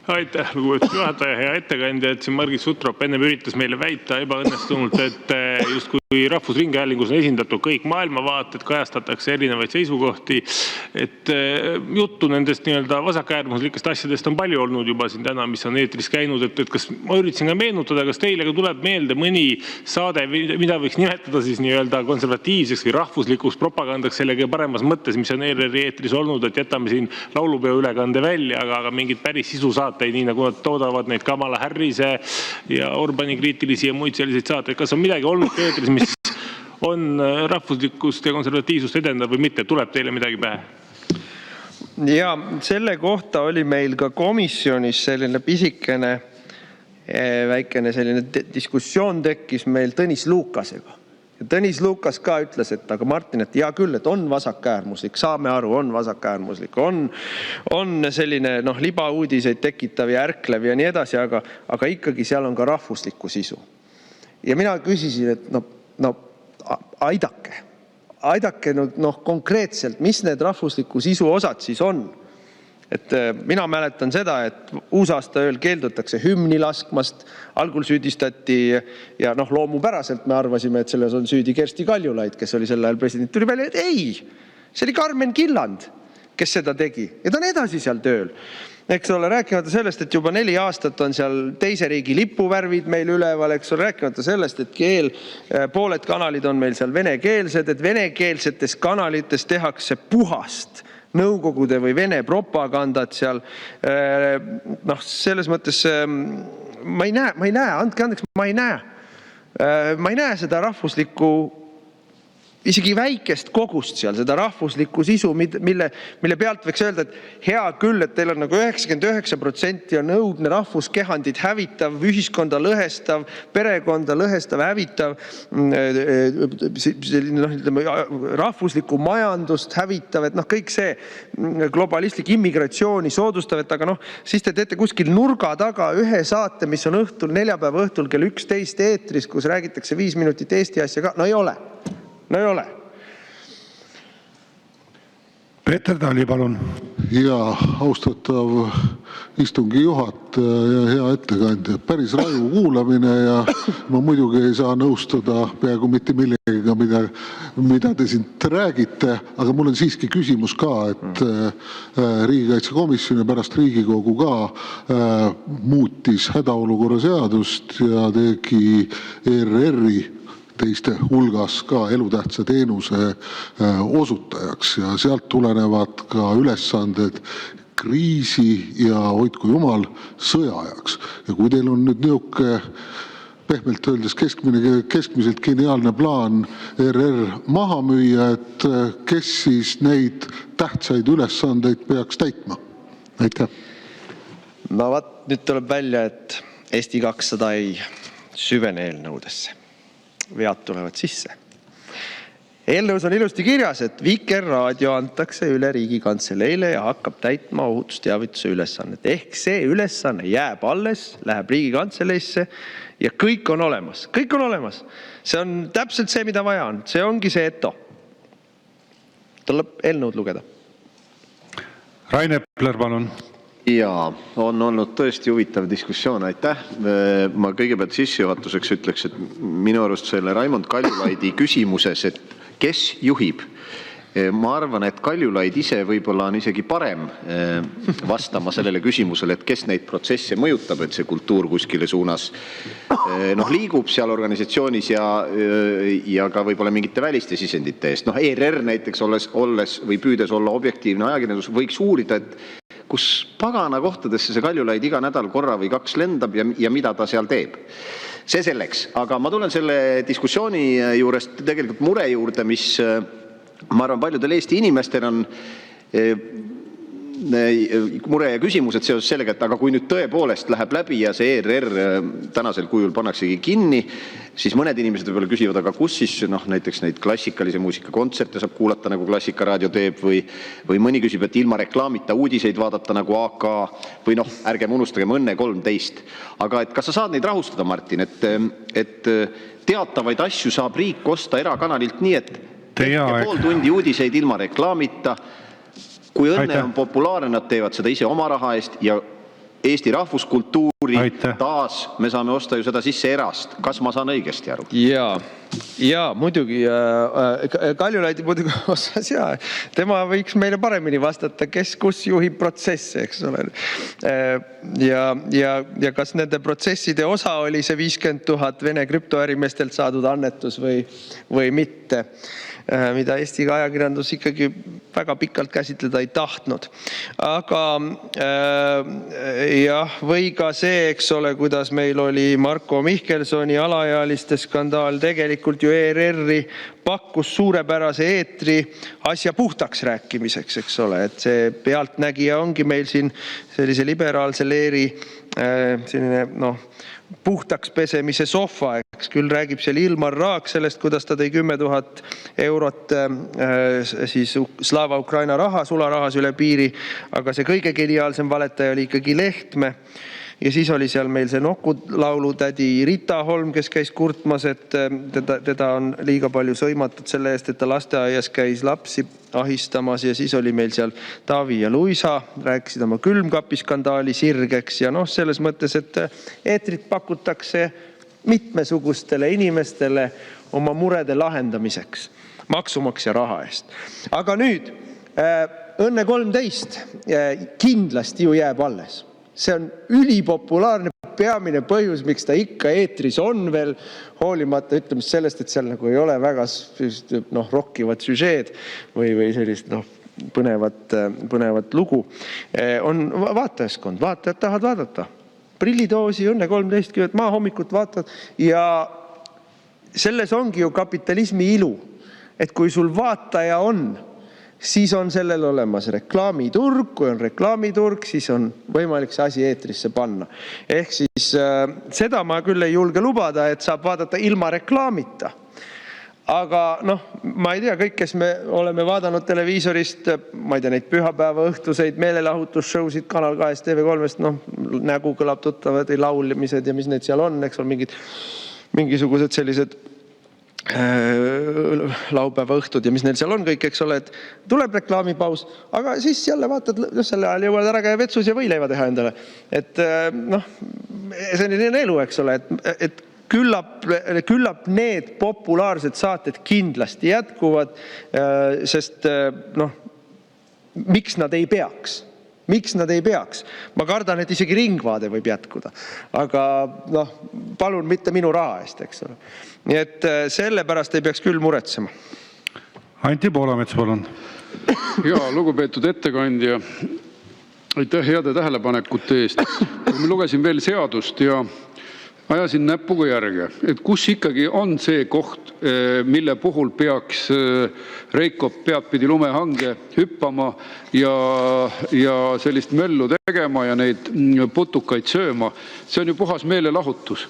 Aitäh, lugupeetud juhataja, hea ettekandja, et siin Margit Sutrop enne üritas meile väita ebaõnnestunult, et justkui Rahvusringhäälingus on esindatud kõik maailmavaated, kajastatakse erinevaid seisukohti. Et juttu nendest nii-öelda vasakäärmuslikest asjadest on palju olnud juba siin täna, mis on eetris käinud. Et kas ma üritasin ka meenutada, kas teile ka tuleb meelde mõni saade, mida võiks nimetada siis nii-öelda konservatiivseks või rahvuslikuks propagandaks selle kõige paremas mõttes, mis on ERR-i eetris olnud, et jätame siin laulupeo ülekande välja, aga mingid päris sisusaateid, nii nagu nad toodavad neid Kamala Harrise ja Orbani kriitilisi ja muid selliseid saateid. Kas on midagi olnud eetris, mis on rahvuslikkust ja konservatiivsust edendab või mitte? Tuleb teile midagi pähe?
Ja selle kohta oli meil ka komisjonis selline pisikene, väikene selline diskussioon tekkis meil Tõnis Lukasega. Ja Tõnis Lukas ka ütles, et aga Martin, et hea küll, et on vasakäärmuslik, saame aru, on vasakäärmuslik, on selline libauudiseid tekitav ja ärklev ja nii edasi, aga ikkagi seal on ka rahvuslikku sisu. Ja mina küsisin, et aidake konkreetselt, mis need rahvusliku sisu osad siis on. Et mina mäletan seda, et uusaasta ööl keeldutakse hümni laskmast, algul süüdistati ja loomupäraselt me arvasime, et selles on süüdi Kersti Kaljulaid, kes oli sel ajal president, tuli välja, et ei, see oli Karmen Killand, kes seda tegi ja ta on edasi seal tööl. Eks ole, rääkimata sellest, et juba 4 aastat on seal teise riigi lipuvärvid meil üleval, eks ole, rääkimata sellest, et pooled kanalid on meil seal venekeelsed, et venekeelsetes kanalites tehakse puhast Nõukogude või Vene propagandat seal. Selles mõttes ma ei näe, andke andeks, ma ei näe seda rahvuslikku, isegi väikest kogust seal, seda rahvuslikku sisu, mille pealt võiks öelda, et hea küll, et teil on 99% on õudne rahvuskehandid hävitav, ühiskonda lõhestav, perekonda lõhestav, hävitav, rahvuslikku majandust hävitav, et kõik see globalistlik immigratsiooni soodustav, et aga siis te teete kuskil nurga taga ühe saate, mis on neljapäeva õhtul kell 11 eetris, kus räägitakse 5 minutit Eesti asja ka. No ei ole.
Peeter Tali, palun.
Ja austatav istungi juhataja ja hea ettekandja. Päris raju kuulamine ja ma muidugi ei saa nõustuda peaaegu mitte millegagi, mida te siin räägite, aga mul on siiski küsimus ka, et riigikaitsekomisjon ja pärast Riigikogu ka muutis hädaolukorra seadust ja tegi ERR-i teiste hulgas ka elutähtsa teenuse osutajaks ja sealt tulenevad ka ülesanded kriisi ja hoidku jumal sõjaajaks. Ja kui teil on nüüd niuke pehmelt öeldes keskmiselt geniaalne plaan ERR maha müüa, et kes siis neid tähtsaid ülesandeid peaks täitma? Aitäh.
No nüüd tuleb välja, et Eesti 200 ei süvene eelnõudesse. Vead tulevad sisse. Eelnõus on ilusti kirjas, et Vikerraadio antakse üle Riigikantseleile ja hakkab täitma ohutusteavituse ülesannet. Ehk see ülesanne jääb alles, läheb Riigikantseleisse ja kõik on olemas. Kõik on olemas. See on täpselt see, mida vaja on. See ongi see eto. Tuleb eelnõud lugeda.
Rain Epler, palun.
Jaa, on olnud tõesti huvitav diskussioon, aitäh. Ma kõigepealt sissejuhatuseks ütleks, et minu arust selle Raimond Kaljulaidi küsimuses, et kes juhib. Ma arvan, et Kaljulaid ise võib-olla on isegi parem vastama sellele küsimusele, et kes neid protsesse mõjutab, et see kultuur kuskile suunas liigub seal organisatsioonis ja ka võib-olla mingite väliste sisendite eest. ERR näiteks olles või püüdes olla objektiivne ajakirjandus võiks uurida, et kus pagana kohtadesse see Kaljulaid iga nädal korra või 2 lendab ja mida ta seal teeb. See selleks. Aga ma tulen selle diskussiooni juurest tegelikult mure juurde, mis ma arvan paljudel Eesti inimestel on mure ja küsimused seoses sellega, et aga kui nüüd tõepoolest läheb läbi ja see ERR tänasel kujul pannaksegi kinni, siis mõned inimesed võib-olla küsivad, aga kus siis näiteks neid klassikalise muusika kontserte saab kuulata, nagu Klassikaraadio teeb, või mõni küsib, et ilma reklaamita uudiseid vaadata nagu AK või ärgem unustagem Õnne 13. Aga et kas sa saad neid rahustada, Martin, et teatavaid asju saab riik osta erakanalilt nii, et pool tundi uudiseid ilma reklaamita. Kui Õnne on populaarne, nad teevad seda ise oma raha eest ja Eesti rahvuskultuuri taas me saame osta ju seda sisse erast. Kas ma saan õigesti aru?
Jaa. Jaa, muidugi. Kaljulaidi muidugi osas jaa. Tema võiks meile paremini vastata, kes kus juhib protsesse, eks ole. Ja kas nende protsesside osa oli see 50 000 Vene krüptoärimeestelt saadud annetus või mitte, mida Eesti ajakirjandus ikkagi väga pikalt käsitleda ei tahtnud. Aga jah, või ka see, eks ole, kuidas meil oli Marko Mihkelsoni alaealiste skandaal, tegelikult ju ERR-i pakkus suurepärase eetri asja puhtaks rääkimiseks, eks ole, et see pealtnägija ongi meil siin sellise liberaalse leeri selline puhtaks pesemise sohva, eks küll räägib seal Ilmar Raag sellest, kuidas ta tõi 10 000 eurot siis Slava Ukraina raha, sularahas üle piiri, aga see kõige geniaalsem valetaja oli ikkagi Lehtme. Ja siis oli seal meil see nokulaulutädi Rita Holm, kes käis kurtmas, et teda on liiga palju sõimatud selle eest, et ta lasteaias käis lapsi ahistamas, ja siis oli meil seal Taavi ja Luisa, rääkisid oma külmkapiskandaali sirgeks ja selles mõttes, et eetrit pakutakse mitmesugustele inimestele oma murede lahendamiseks maksumaksja raha eest. Aga nüüd Õnne 13 kindlasti ju jääb alles. See on ülipopulaarne, peamine põhjus, miks ta ikka eetris on veel, hoolimata ütlemist sellest, et seal nagu ei ole väga rokkivat süžeed või sellist põnevat lugu. On vaatajaskond, vaatajad tahavad vaadata. Prillidoosi Õnne 13, maa hommikut vaatavad ja selles ongi ju kapitalismi ilu, et kui sul vaataja on, siis on sellel olemas reklaamiturg, kui on reklaamiturg, siis on võimalik see asi eetrisse panna. Ehk siis seda ma küll ei julge lubada, et saab vaadata ilma reklaamita. Aga ma ei tea, kõik, kes me oleme vaadanud televiisorist, ma ei tea, neid pühapäeva õhtuseid meelelahutusshowsid Kanal 2 TV3-st, nägu kõlab tuttavad või laulimised ja mis need seal on, eks on mingisugused sellised laupäeva õhtud ja mis neil seal on kõik, eks ole, et tuleb reklaamipaus, aga siis jälle vaatad, selle ajal jõuad ära käia vetsus ja võileiva teha endale. Et selline elu, eks ole, et küllap need populaarsed saated kindlasti jätkuvad, sest miks nad ei peaks? Miks nad ei peaks? Ma kardan, et isegi Ringvaade võib jätkuda. Aga palun mitte minu raha eest, eks ole. Nii et selle pärast ei peaks küll muretsema.
Anti Poolamets, palun.
Jaa, lugupeetud ettekandja, aitäh heade tähelepanekute eest. Ma lugesin veel seadust ja ajasin näpuga järge, et kus ikkagi on see koht, mille puhul peaks Reikop peadpidi lumehange hüppama ja sellist möllu tegema ja neid putukaid sööma. See on ju puhas meelelahutus.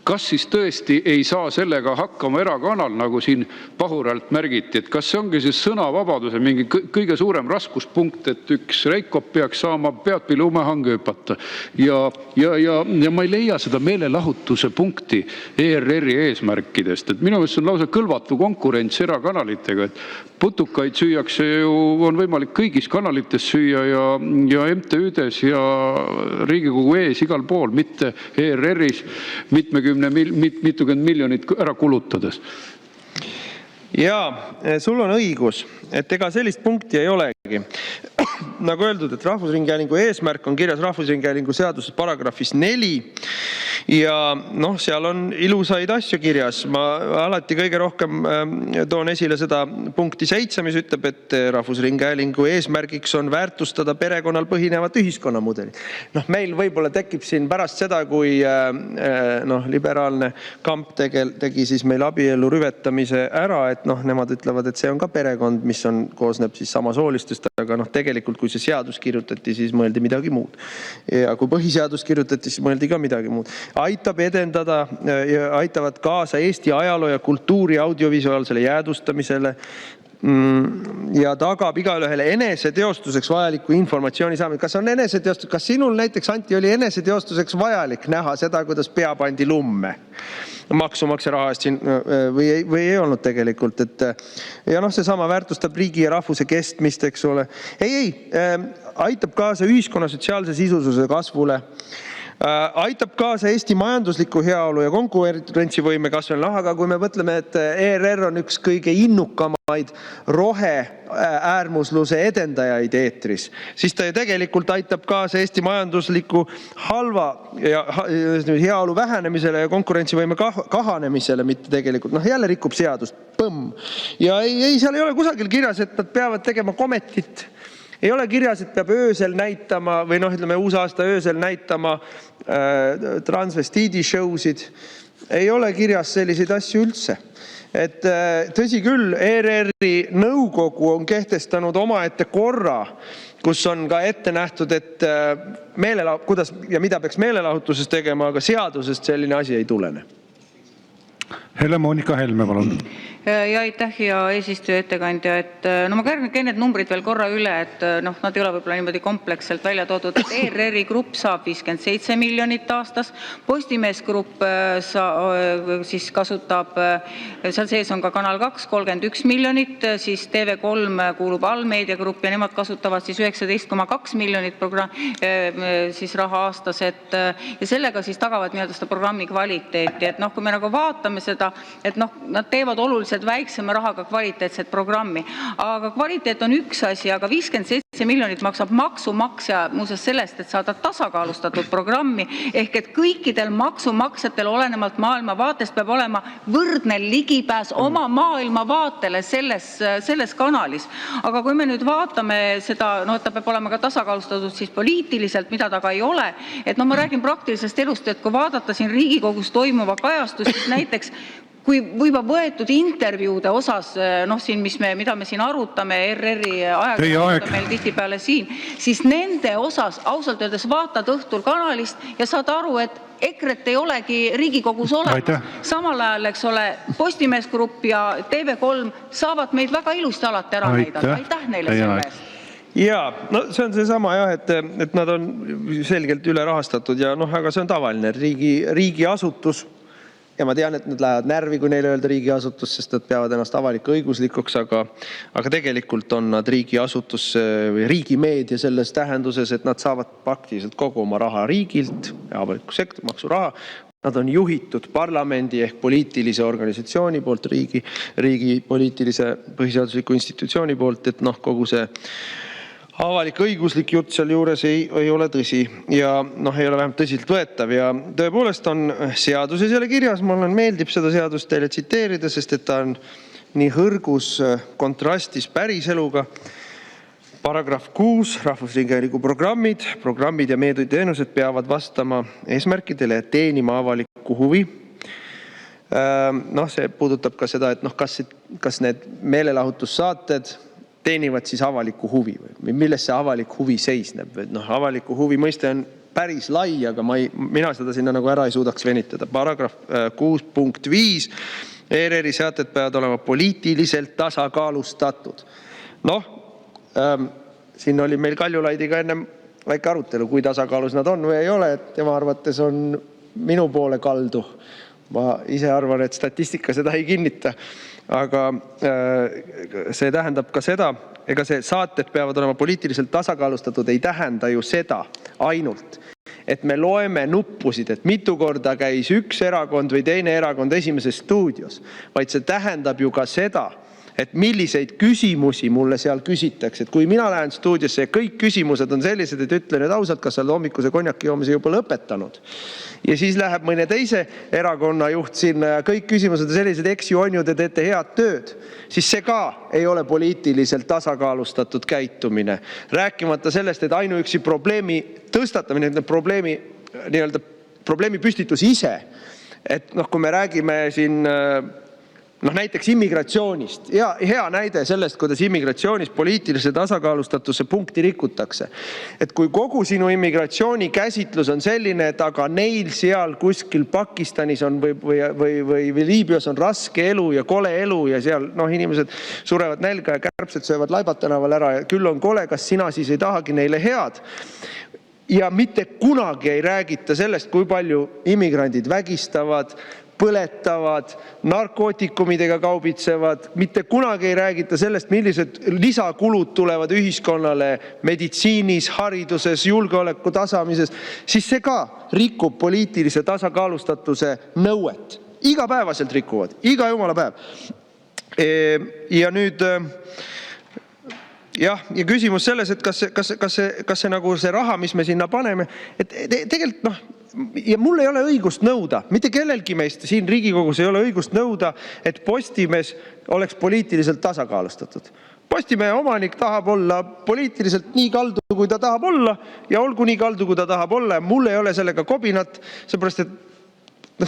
Kas siis tõesti ei saa sellega hakkama erakanal, nagu siin pahuralt märgiti, et kas see ongi siis sõnavabaduse mingi kõige suurem raskuspunkt, et üks Reikop peaks saama peadpidi lumehange hüpata ja ma ei leia seda meelelahutuse punkti ERR-i eesmärkidest, et minu meelest on lausa kõlvatu konkurents erakanalitega, et putukaid süüakse ju, on võimalik kõigis kanalites süüa ja MTÜ-des ja Riigikogu ees igal pool, mitte ERR-is mitukümmend miljonit ära kulutades.
Jaa, sul on õigus, et ega sellist punkti ei olegi. Nagu öeldud, et Rahvusringhäälingu eesmärk on kirjas Rahvusringhäälingu seaduses paragrahvis 4 ja seal on ilusaid asju kirjas. Ma alati kõige rohkem toon esile seda punkti 7, mis ütleb, et Rahvusringhäälingu eesmärgiks on väärtustada perekonnal põhinevat ühiskonnamudelit. Meil võib-olla tekib siin pärast seda, kui liberaalne kamp tegi siis meil abielu rüvetamise ära, et nemad ütlevad, et see on ka perekond, mis koosneb siis samasoolistest, aga tegelikult kui see seadus kirjutati, siis mõeldi midagi muud. Ja kui põhiseadus kirjutati, siis mõeldi ka midagi muud. Aitab edendada ja aitavad kaasa Eesti ajaloo ja kultuuri audiovisuaalsele jäädustamisele ja tagab igaühele eneseteostuseks vajaliku informatsiooni saamine. Kas on eneseteostus? Kas sinul näiteks, Anti, oli eneseteostuseks vajalik näha seda, kuidas pea pandi lumme maksumaksja raha eest siin või ei olnud tegelikult? Ja seesama väärtustab riigi ja rahvuse kestmist, eks ole. Ei, aitab kaasa ühiskonna sotsiaalse sisususe kasvule. aitab kaasa Eesti majandusliku heaolu ja konkurentsivõime kasvule. Aga kui me mõtleme, et ERR on üks kõige innukamaid roheäärmusluse edendajaid eetris, siis ta ju tegelikult aitab kaasa Eesti majandusliku halva ja heaolu vähenemisele ja konkurentsivõime kahanemisele, mitte tegelikult, jälle rikub seadust. Põmm. Ja ei, seal ei ole kusagil kirjas, et nad peavad tegema kometit. Ei ole kirjas, et peab öösel näitama või ütleme uusaasta öösel näitama transvestiidi showsid. Ei ole kirjas selliseid asju üldse. Et tõsi küll, ERR-i nõukogu on kehtestanud omaette korra, kus on ka ette nähtud, et kuidas ja mida peaks meelelahutuses tegema, aga seadusest selline asi ei tulene.
Helle-Moonika Helme, palun.
Ja aitäh, hea eesistuja, ettekandja. Ma käin need numbrid veel korra üle, et nad ei ole võib-olla niimoodi kompleksselt välja toodud. ERR-i grupp saab 57 miljonit aastas, Postimees grupp siis kasutab, seal sees on ka Kanal 2, 31 miljonit, siis TV3 kuulub Allmeedia grupp ja nemad kasutavad siis 19,2 miljonit siis raha aastas, ja sellega siis tagavad seda programmi kvaliteeti. Et kui me vaatame seda, et nad teevad oluliselt väiksema rahaga kvaliteetset programmi. Aga kvaliteet on üks asi, aga 57 miljonit maksab maksumaksja muuseas sellest, et saada tasakaalustatud programmi, ehk et kõikidel maksumaksjatel olenemalt maailmavaatest peab olema võrdne ligipääs oma maailmavaatele selles kanalis. Aga kui me nüüd vaatame seda, et ta peab olema ka tasakaalustatud siis poliitiliselt, mida ta ka ei ole, et ma räägin praktilisest elust, et kui vaadata siin Riigikogus toimuva kajastust, siis näiteks kui võib võetud intervjuude osas, mida me siin arutame, ERR-i ajakirjandusega meil tihtipeale siin, siis nende osas ausalt öeldes vaatad õhtul kanalist ja saad aru, et EKRE-t ei olegi Riigikogus olemas. Samal ajal, eks ole, Postimees grupp ja TV3 saavad meid väga ilusti alati ära näidata. Aitäh neile selle eest.
Jaa, see on seesama jah, et nad on selgelt üle rahastatud ja aga see on tavaline riigiasutus. Ja ma tean, et nad lähevad närvi, kui neile öelda riigiasutus, sest nad peavad ennast avalik-õiguslikuks, aga tegelikult on nad riigiasutus või riigimeedia selles tähenduses, et nad saavad praktiliselt kogu oma raha riigilt ja avaliku sektori maksuraha. Nad on juhitud parlamendi ehk poliitilise organisatsiooni poolt, riigi poliitilise põhiseadusliku institutsiooni poolt, et kogu see avalik õiguslik jutt seal juures ei ole tõsi ja ei ole vähemalt tõsilt võetav ja tõepoolest on seaduses jälle kirjas, mulle meeldib seda seadust teile tsiteerida, sest et ta on nii hõrgus kontrastis päriseluga. Paragrahv 6, Rahvusringhäälingu programmid ja meediateenused peavad vastama eesmärkidele ja teenima avalikku huvi. See puudutab ka seda, et kas need meelelahutussaated teenivad siis avalikku huvi või milles see avalik huvi seisneb. Avaliku huvi mõiste on päris lai, aga mina seda sinna ära ei suudaks venitada. Paragrahv 6.5 ERR-i saated peavad olema poliitiliselt tasakaalustatud. Siin oli meil Kaljulaidiga enne väike arutelu, kui tasakaalus nad on või ei ole, et tema arvates on minu poole kaldu. Ma ise arvan, et statistika seda ei kinnita. Aga see tähendab ka seda, ega see saated peavad olema poliitiliselt tasakaalustatud, ei tähenda ju seda ainult, et me loeme nuppusid, et mitu korda käis üks erakond või teine erakond Esimeses stuudios, vaid see tähendab ju ka seda, et milliseid küsimusi mulle seal küsitakse. Et kui mina lähen stuudiosse ja kõik küsimused on sellised, et ütlen nüüd ausalt, kas sa hommikuse konjaki joomise juba lõpetanud. Ja siis läheb mõne teise erakonna juht sinna ja kõik küsimused on sellised, eks ju on ju, te teete head tööd. Siis see ka ei ole poliitiliselt tasakaalustatud käitumine. Rääkimata sellest, et ainuüksi probleemi tõstatamine, probleemi püstitus ise. Et kui me räägime siin näiteks immigratsioonist. Hea näide sellest, kuidas immigratsioonis poliitilise tasakaalustatuse punkti rikutakse. Et kui kogu sinu immigratsiooni käsitlus on selline, et aga neil seal kuskil Pakistanis on või Liibüas on raske elu ja kole elu ja seal inimesed surevad nälga ja kärbsed söövad laibad tänaval ära ja küll on kole, kas sina siis ei tahagi neile head? Ja mitte kunagi ei räägita sellest, kui palju immigrandid vägistavad, põletavad, narkootikumidega kaubitsevad, mitte kunagi ei räägita sellest, millised lisakulud tulevad ühiskonnale meditsiinis, hariduses, julgeoleku tasamises, siis see ka rikub poliitilise tasakaalustatuse nõuet. Igapäevaselt rikuvad, iga jumala päev. Ja nüüd ja küsimus selles, et kas see nagu see raha, mis me sinna paneme, et tegelikult ja mul ei ole õigust nõuda, mitte kellelgi meist siin Riigikogus ei ole õigust nõuda, et Postimees oleks poliitiliselt tasakaalustatud. Postimehe omanik tahab olla poliitiliselt nii kaldu, kui ta tahab olla ja olgu nii kaldu, kui ta tahab olla ja mul ei ole sellega kobinat, seepärast, et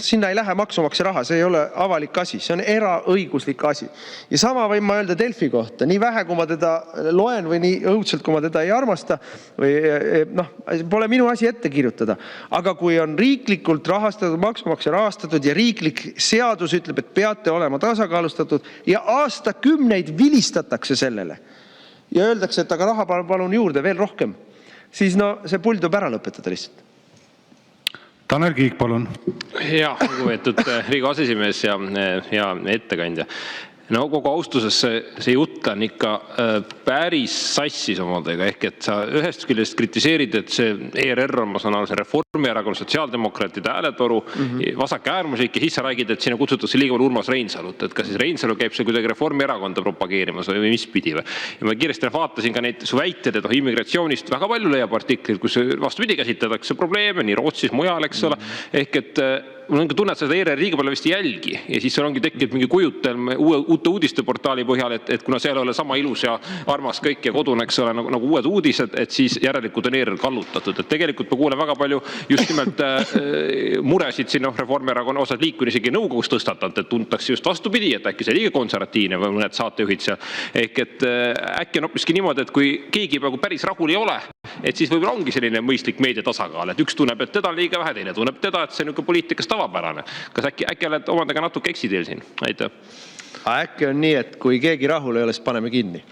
sinna ei lähe maksumaksja raha, see ei ole avalik asi, see on eraõiguslik asi. Ja sama võin ma öelda Delfi kohta, nii vähe, kui ma teda loen või nii õudselt, kui ma teda ei armasta, või pole minu asi ette kirjutada. Aga kui on riiklikult rahastatud, maksumaksja rahastatud ja riiklik seadus ütleb, et peate olema tasakaalustatud ja aastakümneid vilistatakse sellele ja öeldakse, et aga raha palun juurde veel rohkem, siis see pull tuleb ära lõpetada lihtsalt.
Tanel Kiik, palun.
Hea, lugupeetud Riigikogu aseesimees ja ettekandja. No kogu austuses see jutt on ikka päris sassis omadega, ehk et sa ühest küljest kritiseerid, et see ERR on, ma saan aru, see Reformierakonna, sotsiaaldemokraatide hääletoru, vasak äärmuslik ja siis sa räägid, et sinna kutsutakse liiga palju Urmas Reinsalut, et kas siis Reinsalu käib see kuidagi Reformierakonda propageerimas või mis pidi või. Ja ma kiiresti vaatasin ka neid su väited, et immigratsioonist väga palju leiab artiklid, kus vastupidi käsitletakse probleeme nii Rootsis, mujal, eks ole, ehk et mul on tunne, et seda ERR liiga palju vist ei jälgi ja siis seal ongi tekkinud mingi kujutelm uute uudisteportaali põhjal, et kuna seal ei ole sama ilus ja armas kõik ja kodune, eks ole, nagu uued uudised, et siis järelikult on ERR kallutatud. Et tegelikult ma kuulen väga palju just nimelt muresid siin Reformierakonna osad liikmed isegi nõukogus tõstatanud, et tuntakse just vastupidi, et äkki see liiga konservatiivne või mõned saatejuhid seal. Ehk et äkki on hoopiski niimoodi, et kui keegi päris rahul ei ole, et siis võib-olla ongi selline mõistlik meedia tasakaal, et üks tunneb, et teda on liiga vähe, teine tunneb teda, et see on poliitikas tavapärane. Kas äkki oled omadega natuke eksiteel siin? Aitäh.
Äkki on nii, et kui keegi rahul ei ole, siis paneme kinni.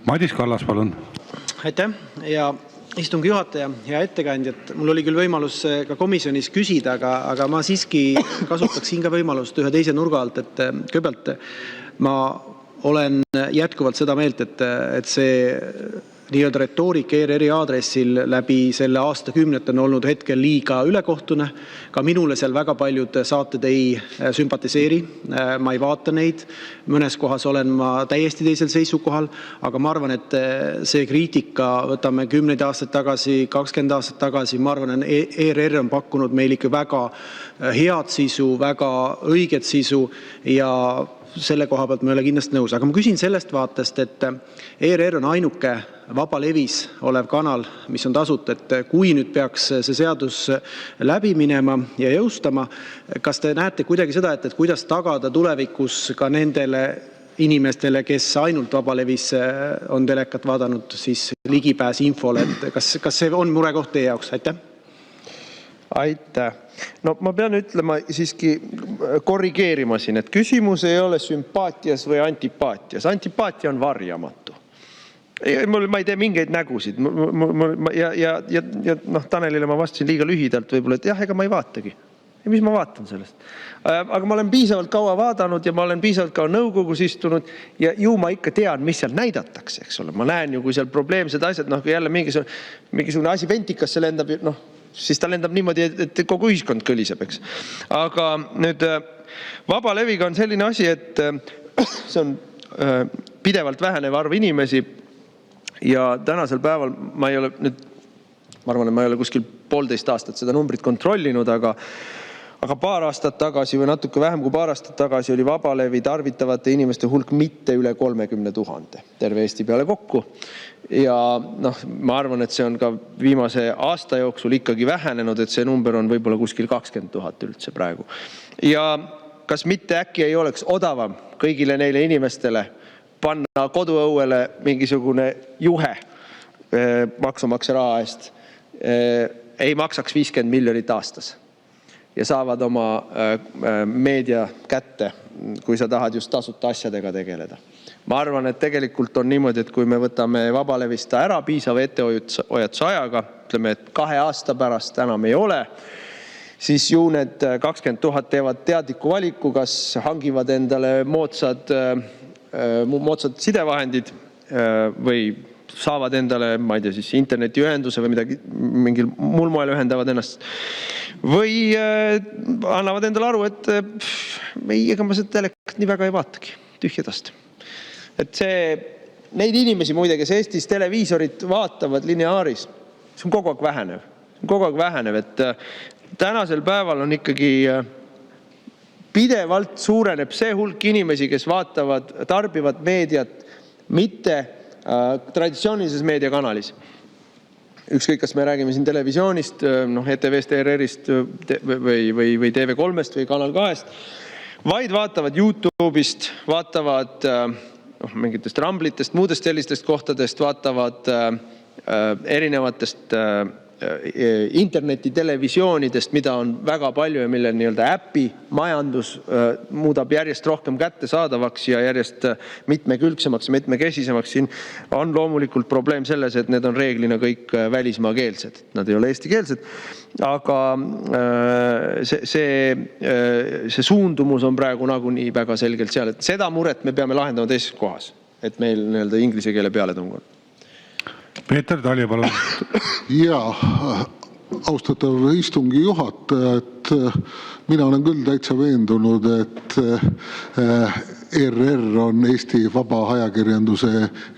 Madis Kallas, palun.
Aitäh ja istungi juhataja, hea ettekandjat. Mul oli küll võimalus ka komisjonis küsida, aga ma siiski kasutaks siin ka võimalust ühe teise nurga alt, et kõigepealt ma olen jätkuvalt seda meelt, et see nii-öelda retoorik ERR-i aadressil läbi selle aastakümnete on olnud hetkel liiga ülekohtune. Ka minule seal väga paljud saated ei sümpatiseeri, ma ei vaata neid. Mõnes kohas olen ma täiesti teisel seisukohal, aga ma arvan, et see kriitika, võtame 10 aastat tagasi, 20 aastat tagasi, ma arvan, et ERR on pakkunud meil ikka väga head sisu, väga õiget sisu ja selle koha pealt ma ei ole kindlasti nõus. Aga ma küsin sellest vaatest, et ERR on ainuke vabalevis olev kanal, mis on tasuta, et kui nüüd peaks see seadus läbi minema ja jõustama, kas te näete kuidagi seda, et kuidas tagada tulevikus ka nendele inimestele, kes ainult vabalevis on telekat vaadanud, siis ligipääs infole, et kas see on murekoht teie jaoks? Aitäh!
Aitäh! No ma pean ütlema siiski korrigeerima siin, et küsimus ei ole sümpaatias või antipaatias. Antipaatia on varjamatu. Ma ei tee mingeid nägusid. Ja Tanelile ma vastasin liiga lühidalt võib-olla, et jah, ega ma ei vaatagi. Ja mis ma vaatan sellest? Aga ma olen piisavalt kaua vaadanud ja ma olen piisavalt kaua nõukogus istunud ja ju ma ikka tean, mis seal näidatakse, eks ole. Ma näen ju, kui seal probleemsed asjad, kui jälle mingisugune asi ventikasse lendab, siis ta lendab niimoodi, et kogu ühiskond kõliseb, eks. Aga nüüd vabaleviga on selline asi, et see on pidevalt vähenev arv inimesi ja tänasel päeval ma arvan, et ma ei ole kuskil 1,5 aastat seda numbrit kontrollinud, aga paar aastat tagasi või natuke vähem kui paar aastat tagasi oli vabalevi tarvitavate inimeste hulk mitte üle 30 000 terve Eesti peale kokku. Ja ma arvan, et see on ka viimase aasta jooksul ikkagi vähenenud, et see number on võib-olla kuskil 20 000 üldse praegu. Ja kas mitte äkki ei oleks odavam kõigile neile inimestele panna koduõuele mingisugune juhe maksumaksja raha eest, ei maksaks 50 miljonit aastas ja saavad oma meedia kätte, kui sa tahad just tasuta asjadega tegeleda. Ma arvan, et tegelikult on niimoodi, et kui me võtame vabalevist ära piisava ettehoiatuse ajaga, ütleme, et 2 aasta pärast enam ei ole, siis ju need 20 000 teevad teadliku valiku, kas hangivad endale moodsad sidevahendid või saavad endale, ma ei tea, siis internetiühenduse või midagi, mingil muul moel ühendavad ennast. Või annavad endale aru, et ega ma seda telekat nii väga ei vaatagi, tühjadast. Et neid inimesi muide, kes Eestis televiisorit vaatavad lineaaris, see on kogu aeg vähenev. Kogu aeg vähenev, et tänasel päeval on ikkagi pidevalt suureneb see hulk inimesi, kes tarbivad meediat mitte traditsioonilises meediakanalis. Ükskõik, kas me räägime siin televisioonist, ETV-st, ERR-ist või TV3-st või Kanal 2-st, vaid vaatavad YouTube'ist, vaatavad mingitest ramblitest, muudest sellistest kohtadest, vaatavad erinevatest internetitelevisioonidest, mida on väga palju ja mille nii-öelda äpi majandus muudab järjest rohkem kättesaadavaks ja järjest mitmekülgsemaks ja mitmekesisemaks. Siin on loomulikult probleem selles, et need on reeglina kõik välismaakeelsed. Nad ei ole eestikeelsed, aga see suundumus on praegu nagunii väga selgelt seal, et seda muret me peame lahendama teises kohas, et meil nii-öelda inglise keele pealetung on.
Peeter Tali, palun.
Jaa, austatav istungi juhataja, et mina olen küll täitsa veendunud, et ERR on Eesti vaba ajakirjanduse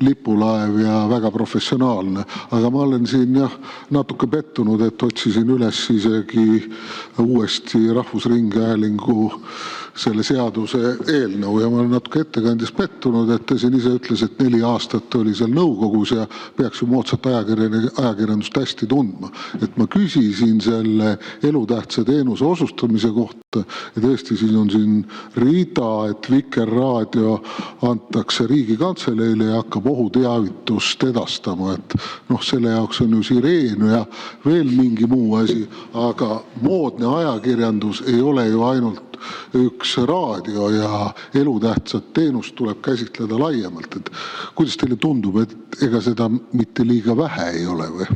lipulaev ja väga professionaalne. Aga ma olen siin natuke pettunud, et otsisin üles isegi uuesti Rahvusringhäälingu selle seaduse eelnõu ja ma olen natuke ettekandjas pettunud, et ta siin ise ütles, et 4 aastat oli seal nõukogus ja peaks ju moodsat ajakirjandust hästi tundma. Et ma küsisin selle elutähtsa teenuse osustamise kohta ja tõesti siin on rida, et Vikerraadio antakse Riigikantseleile ja hakkab ohuteavitust edastama, et selle jaoks on ju sireen ja veel mingi muu asi, aga moodne ajakirjandus ei ole ju ainult üks raadio ja elutähtsat teenust tuleb käsitleda laiemalt. Et kuidas teile tundub, et ega seda mitte liiga vähe ei ole või?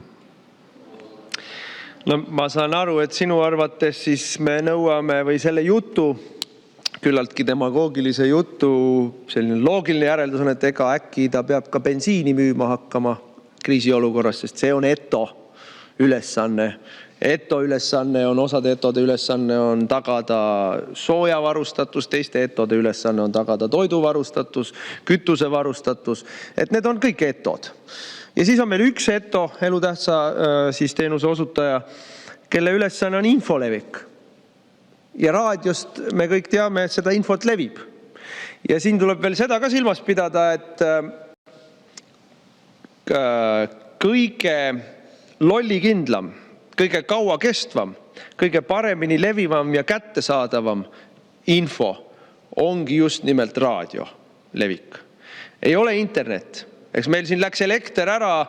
No ma saan aru, et sinu arvates siis me nõuame või selle jutu, küllaltki demagoogilise jutu, selline loogiline järeldus on, et ega äkki ta peab ka bensiini müüma hakkama kriisiolukorras, sest see on ETO ülesanne. ETO ülesanne on, osade ETOde ülesanne on tagada soojavarustatus, teiste ETOde ülesanne on tagada toiduvarustatus, kütusevarustatus, et need on kõik ETOd. Ja siis on meil üks ETO, elutähtsa siis teenuse osutaja, kelle ülesanne on infolevik. Ja raadiost me kõik teame, et seda infot levib. Ja siin tuleb veel seda ka silmas pidada, et kõige lollikindlam, kõige kaua kestvam, kõige paremini levivam ja kättesaadavam info ongi just nimelt raadio levik. Ei ole internet. Eks meil siin läks elekter ära,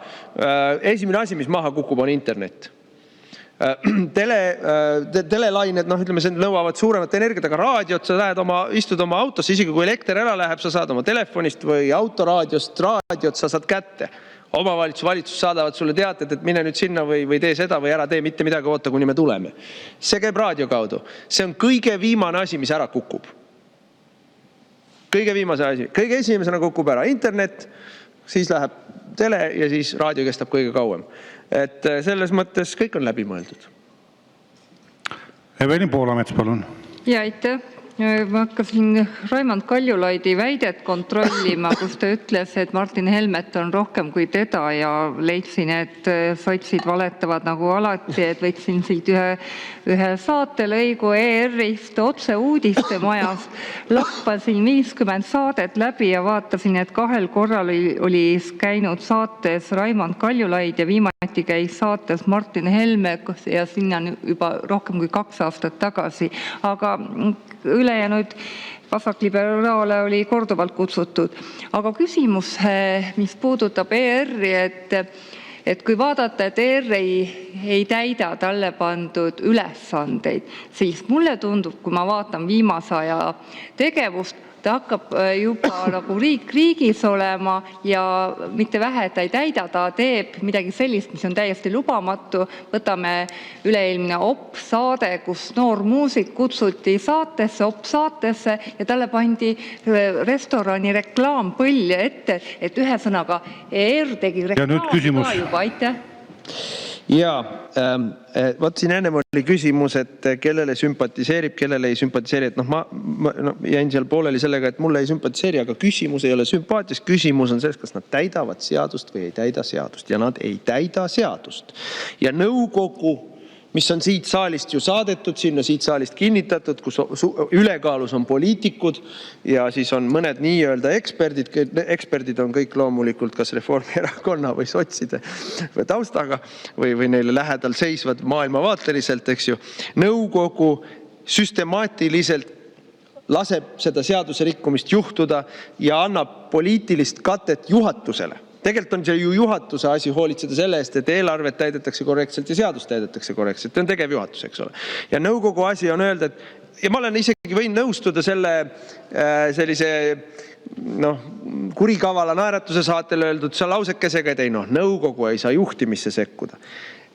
esimene asi, mis maha kukub, on internet. Telelained, ütleme, see nõuavad suuremat energiat, aga raadiot, sa istud oma autosse, isegi kui elekter ära läheb, sa saad oma telefonist või autoraadiost raadiot, sa saad kätte. Valitsus saadavad sulle teated, et mine nüüd sinna või tee seda või ära tee mitte midagi, oota, kuni me tuleme. See käib raadio kaudu. See on kõige viimane asi, mis ära kukub. Kõige viimase asi. Kõige esimesena kukub ära internet, siis läheb tele ja siis raadio kestab kõige kauem. Et selles mõttes kõik on läbi mõeldud.
Evelin Poolamets, palun.
Ja aitäh. Ma hakkasin Raimond Kaljulaidi väidet kontrollima, kus ta ütles, et Martin Helmet on rohkem kui teda ja leidsin, et sotsid valetavad nagu alati, et võtsin siit ühe saatelõigu ERR-ist otse uudistemajas, lappasin 50 saadet läbi ja vaatasin, et 2 korral oli käinud saates Raimond Kaljulaid ja viimati käis saates Martin Helme ja sinna juba rohkem kui 2 aastat tagasi. Aga ülejäänud vasakliberaale oli korduvalt kutsutud. Aga küsimus, mis puudutab ERR-i, et kui vaadata, et ERR ei täida talle pandud ülesandeid, siis mulle tundub, kui ma vaatan viimase aja tegevust, ta hakkab juba nagu riik riigis olema ja mitte vähe, et ta ei täida, ta teeb midagi sellist, mis on täiesti lubamatu. Võtame üle-eelmine OP-saade, kus noor muusik kutsuti saatesse, OP-saatesse ja talle pandi restorani reklaampõll ette, et ühesõnaga ER tegi reklaami ka juba, aitäh.
Jaa, vot siin ennem oli küsimus, et kellele sümpatiseerib, kellele ei sümpatiseeri. Et ma jäin seal pooleli sellega, et mulle ei sümpatiseeri, aga küsimus ei ole sümpaatias. Küsimus on selles, kas nad täidavad seadust või ei täida seadust. Ja nad ei täida seadust. Ja nõukogu, mis on siit saalist ju saadetud sinna, siit saalist kinnitatud, kus ülekaalus on poliitikud ja siis on mõned nii-öelda eksperdid. Eksperdid on kõik loomulikult kas Reformierakonna või sotside või taustaga või neile lähedal seisvad maailmavaateliselt, eks ju. Nõukogu süstemaatiliselt laseb seda seaduse rikkumist juhtuda ja annab poliitilist katet juhatusele. Tegelikult on see ju juhatuse asi hoolitseda selle eest, et eelarvet täidetakse korrektselt ja seadust täidetakse korrektselt. See on tegevjuhatus, eks ole. Ja nõukogu asi on öelda, et ja ma olen isegi võin nõustuda sellise kurikavala naeratuse saatel öeldud see lausekesega, et ei nõukogu ei saa juhtimisse sekkuda.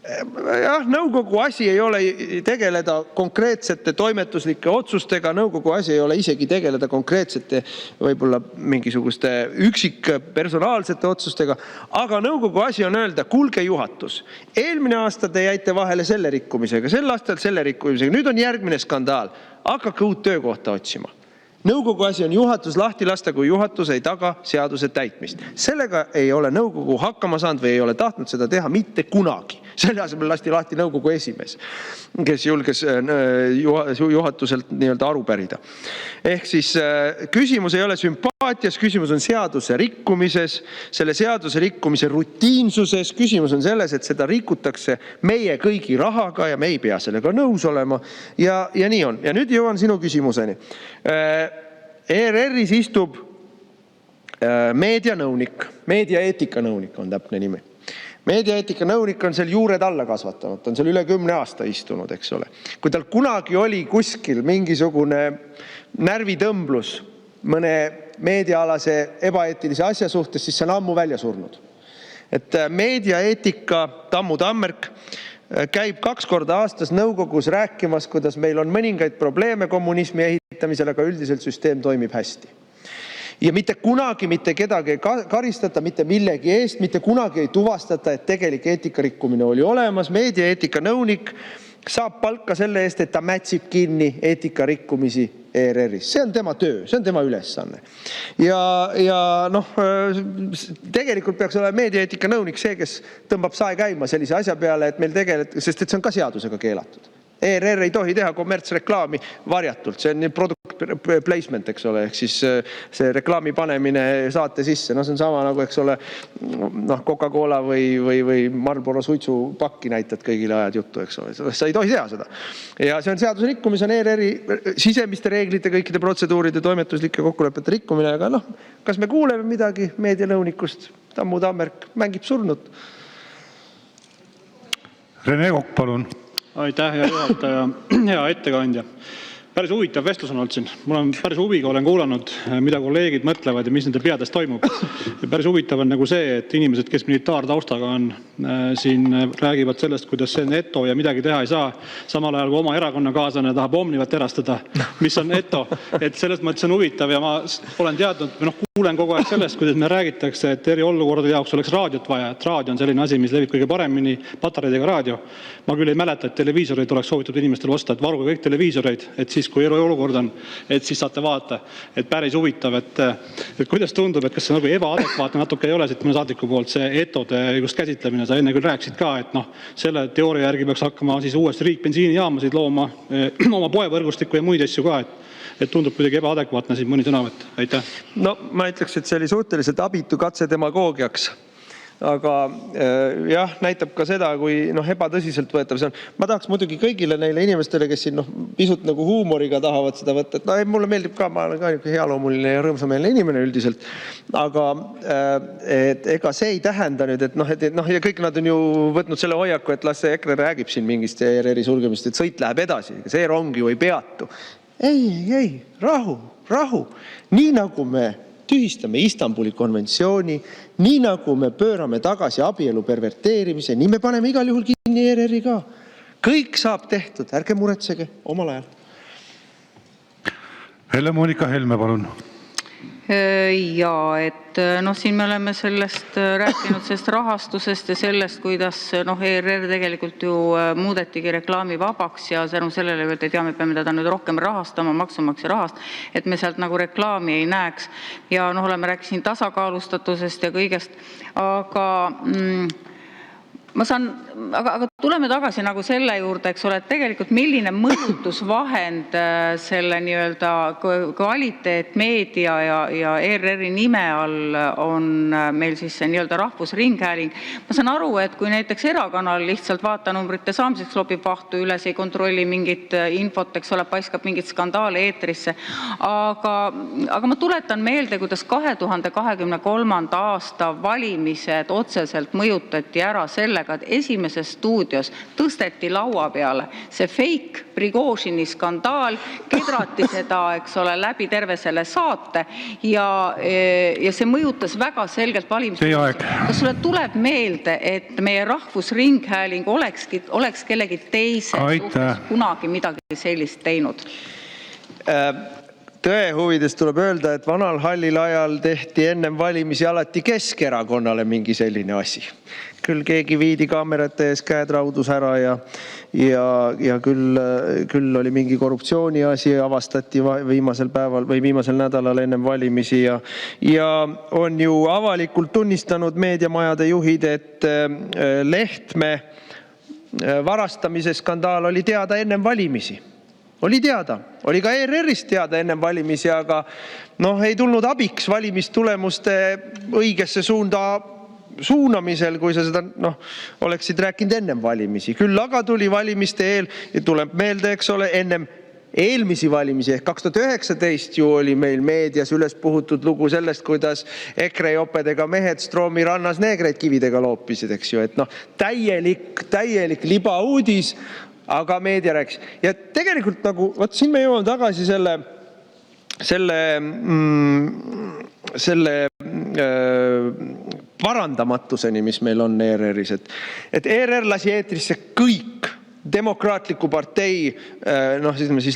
Jah, nõukogu asi ei ole tegeleda konkreetsete toimetuslike otsustega, nõukogu asi ei ole isegi tegeleda konkreetsete võib-olla mingisuguste üksikpersonaalsete otsustega, aga nõukogu asi on öelda, kuulge juhatus, eelmine aasta te jäite vahele selle rikkumisega, sel aastal selle rikkumisega, nüüd on järgmine skandaal, hakake uut töökohta otsima. Nõukogu asi on juhatus lahti lasta, kui juhatus ei taga seaduse täitmist. Sellega ei ole nõukogu hakkama saanud või ei ole tahtnud seda teha mitte kunagi. Selle asemel lasti lahti nõukogu esimees, kes julges juhatuselt nii-öelda aru pärida. Ehk siis küsimus ei ole sümpaatias, küsimus on seaduse rikkumises, selle seaduse rikkumise rutiinsuses. Küsimus on selles, et seda rikutakse meie kõigi rahaga ja me ei pea sellega nõus olema. Ja nii on. Ja nüüd jõuan sinu küsimuseni. ERR-is istub meedianõunik, meediaeetika nõunik on täpne nimi. Meediaeetika nõunik on seal juured alla kasvatanud, ta on seal üle 10 aasta istunud, eks ole. Kui tal kunagi oli kuskil mingisugune närvitõmblus mõne meediaalase ebaeetilise asja suhtes, siis see on ammu välja surnud. Et meediaeetika Tammu Tammerk käib 2 korda aastas nõukogus rääkimas, kuidas meil on mõningaid probleeme kommunismi ehitamisel, aga üldiselt süsteem toimib hästi. Ja mitte kunagi mitte kedagi ei karistata, mitte millegi eest, mitte kunagi ei tuvastata, et tegelik eetikarikkumine oli olemas. Meediaeetika nõunik saab palka selle eest, et ta mätsib kinni eetikarikkumisi ERR-is. See on tema töö, see on tema ülesanne. Ja tegelikult peaks olema meediaeetika nõunik see, kes tõmbab sae käima sellise asja peale, et meil sest et see on ka seadusega keelatud. ERR ei tohi teha kommertsreklaami varjatult, see on product placement, eks ole, ehk siis see reklaami panemine saate sisse. See on sama nagu, eks ole, Coca-Cola või Marlboro suitsupakki näitad kõigile ajad juttu, eks ole. Sa ei tohi teha seda. Ja see on seaduse rikkumis, on ERR-i sisemiste reeglite, kõikide protseduuride, toimetuslike kokkulepete rikkumine, aga kas me kuuleme midagi meedianõunikust? Tammu Tammerk mängib surnut.
Rene Kokk, palun.
Aitäh, hea juhataja, hea ettekandja. Päris huvitav vestlus on olnud siin. Mul on päris huviga olen kuulanud, mida kolleegid mõtlevad ja mis nende peades toimub. Ja päris huvitav on nagu see, et inimesed, kes militaartaustaga on, siin räägivad sellest, kuidas see on eto ja midagi teha ei saa. Samal ajal kui oma erakonnakaaslane tahab Omnivat erastada, mis on eto. Et sellest mõttes on huvitav ja ma olen teadnud, kuulen kogu aeg sellest, kuidas me räägitakse, et eriolukordade jaoks oleks raadiot vaja, et raadio on selline asi, mis levib kõige paremini, patareidega raadio. Ma küll ei mäleta, et televiisoreid oleks soovitud inimestele osta, et varuge kõik televiisoreid, et siis kui eriolukord on, et siis saate vaadata. Et päris huvitav, et kuidas tundub, et kas see nagu ebaadekvaatne natuke ei ole siit mõne saadiku poolt see etode just käsitlemine. Sa enne küll rääkisid ka, et selle teooria järgi peaks hakkama siis uuesti riik bensiinijaamasid looma, oma poevõrgustikku ja muid asju ka, et tundub kuidagi ebaadekvaatne siin mõni sõnavõtt. Aitäh.
Ma ütleks, et see oli suhteliselt abitu katse demagoogiaks. Aga jah, näitab ka seda, kui ebatõsiselt võetav see on. Ma tahaks muidugi kõigile neile inimestele, kes siin pisut nagu huumoriga tahavad seda võtta, et mulle meeldib ka, ma olen ka healoomuline ja rõõmsameelne inimene üldiselt, aga ega see ei tähenda nüüd, et ja kõik nad on ju võtnud selle hoiaku, et las see EKRE räägib siin mingist ERR-i sulgemist, et sõit läheb edasi, see rong ju ei peatu. ei, rahu. Nii nagu me tühistame Istanbuli konventsiooni, nii nagu me pöörame tagasi abielu perverteerimise, nii me paneme igal juhul kinni ERR-i ka. Kõik saab tehtud, ärge muretsege omal ajal.
Helle-Moonika Helme, palun.
Jaa, et siin me oleme sellest rääkinud, sellest rahastusest ja sellest, kuidas ERR tegelikult ju muudetigi reklaamivabaks ja sellele öeldi, et me peame teda nüüd rohkem rahastama maksumaksja rahast, et me sealt nagu reklaami ei näeks. Ja oleme rääkinud tasakaalustatusest ja kõigest, aga tuleme tagasi nagu selle juurde, eks ole, et tegelikult milline mõjutusvahend selle nii-öelda kvaliteetmeedia ja ERR-i nime all on meil siis see nii-öelda rahvusringhääling. Ma saan aru, et kui näiteks erakanal lihtsalt vaatanumbrite saamiseks lobib vahtu üles, ei kontrolli mingit infot, eks ole, paiskab mingit skandaali eetrisse, aga ma tuletan meelde, kuidas 2023. aasta valimised otseselt mõjutati ära sellega, et esimeses stuudios tõsteti laua peale see fake Prigožini skandaal, kedrati seda, eks ole, läbi terve selle saate ja see mõjutas väga selgelt valimisi. Kas sulle tuleb meelde, et meie rahvusringhääling oleks kellegi teise suhtes kunagi midagi sellist teinud?
Tõe huvides tuleb öelda, et vanal hallil ajal tehti ennem valimisi alati Keskerakonnale mingi selline asi. Küll keegi viidi kaamerate ees käed raudus ära ja küll oli mingi korruptsiooni asi, avastati viimasel päeval või viimasel nädalal ennem valimisi ja on ju avalikult tunnistanud meediamajade juhid, et Lehtme varastamise skandaal oli teada ennem valimisi. Oli teada, oli ka ERR-ist teada ennem valimisi, aga ei tulnud abiks valimistulemuste õigesse suunamisel, kui sa seda oleksid rääkinud ennem valimisi. Küll aga tuli valimiste eel ja tuleb meelde, eks ole, ennem eelmisi valimisi ehk 2019 ju oli meil meedias üles puhutud lugu sellest, kuidas EKRE jopedega mehed Stroomi rannas neegreid kividega loopisid, eks ju, et täielik libauudis. Aga meedia rääkis. Ja tegelikult siin me jõuame tagasi selle parandamatuseni, mis meil on ERR-is. Et ERR lasi eetrisse kõik demokraatliku partei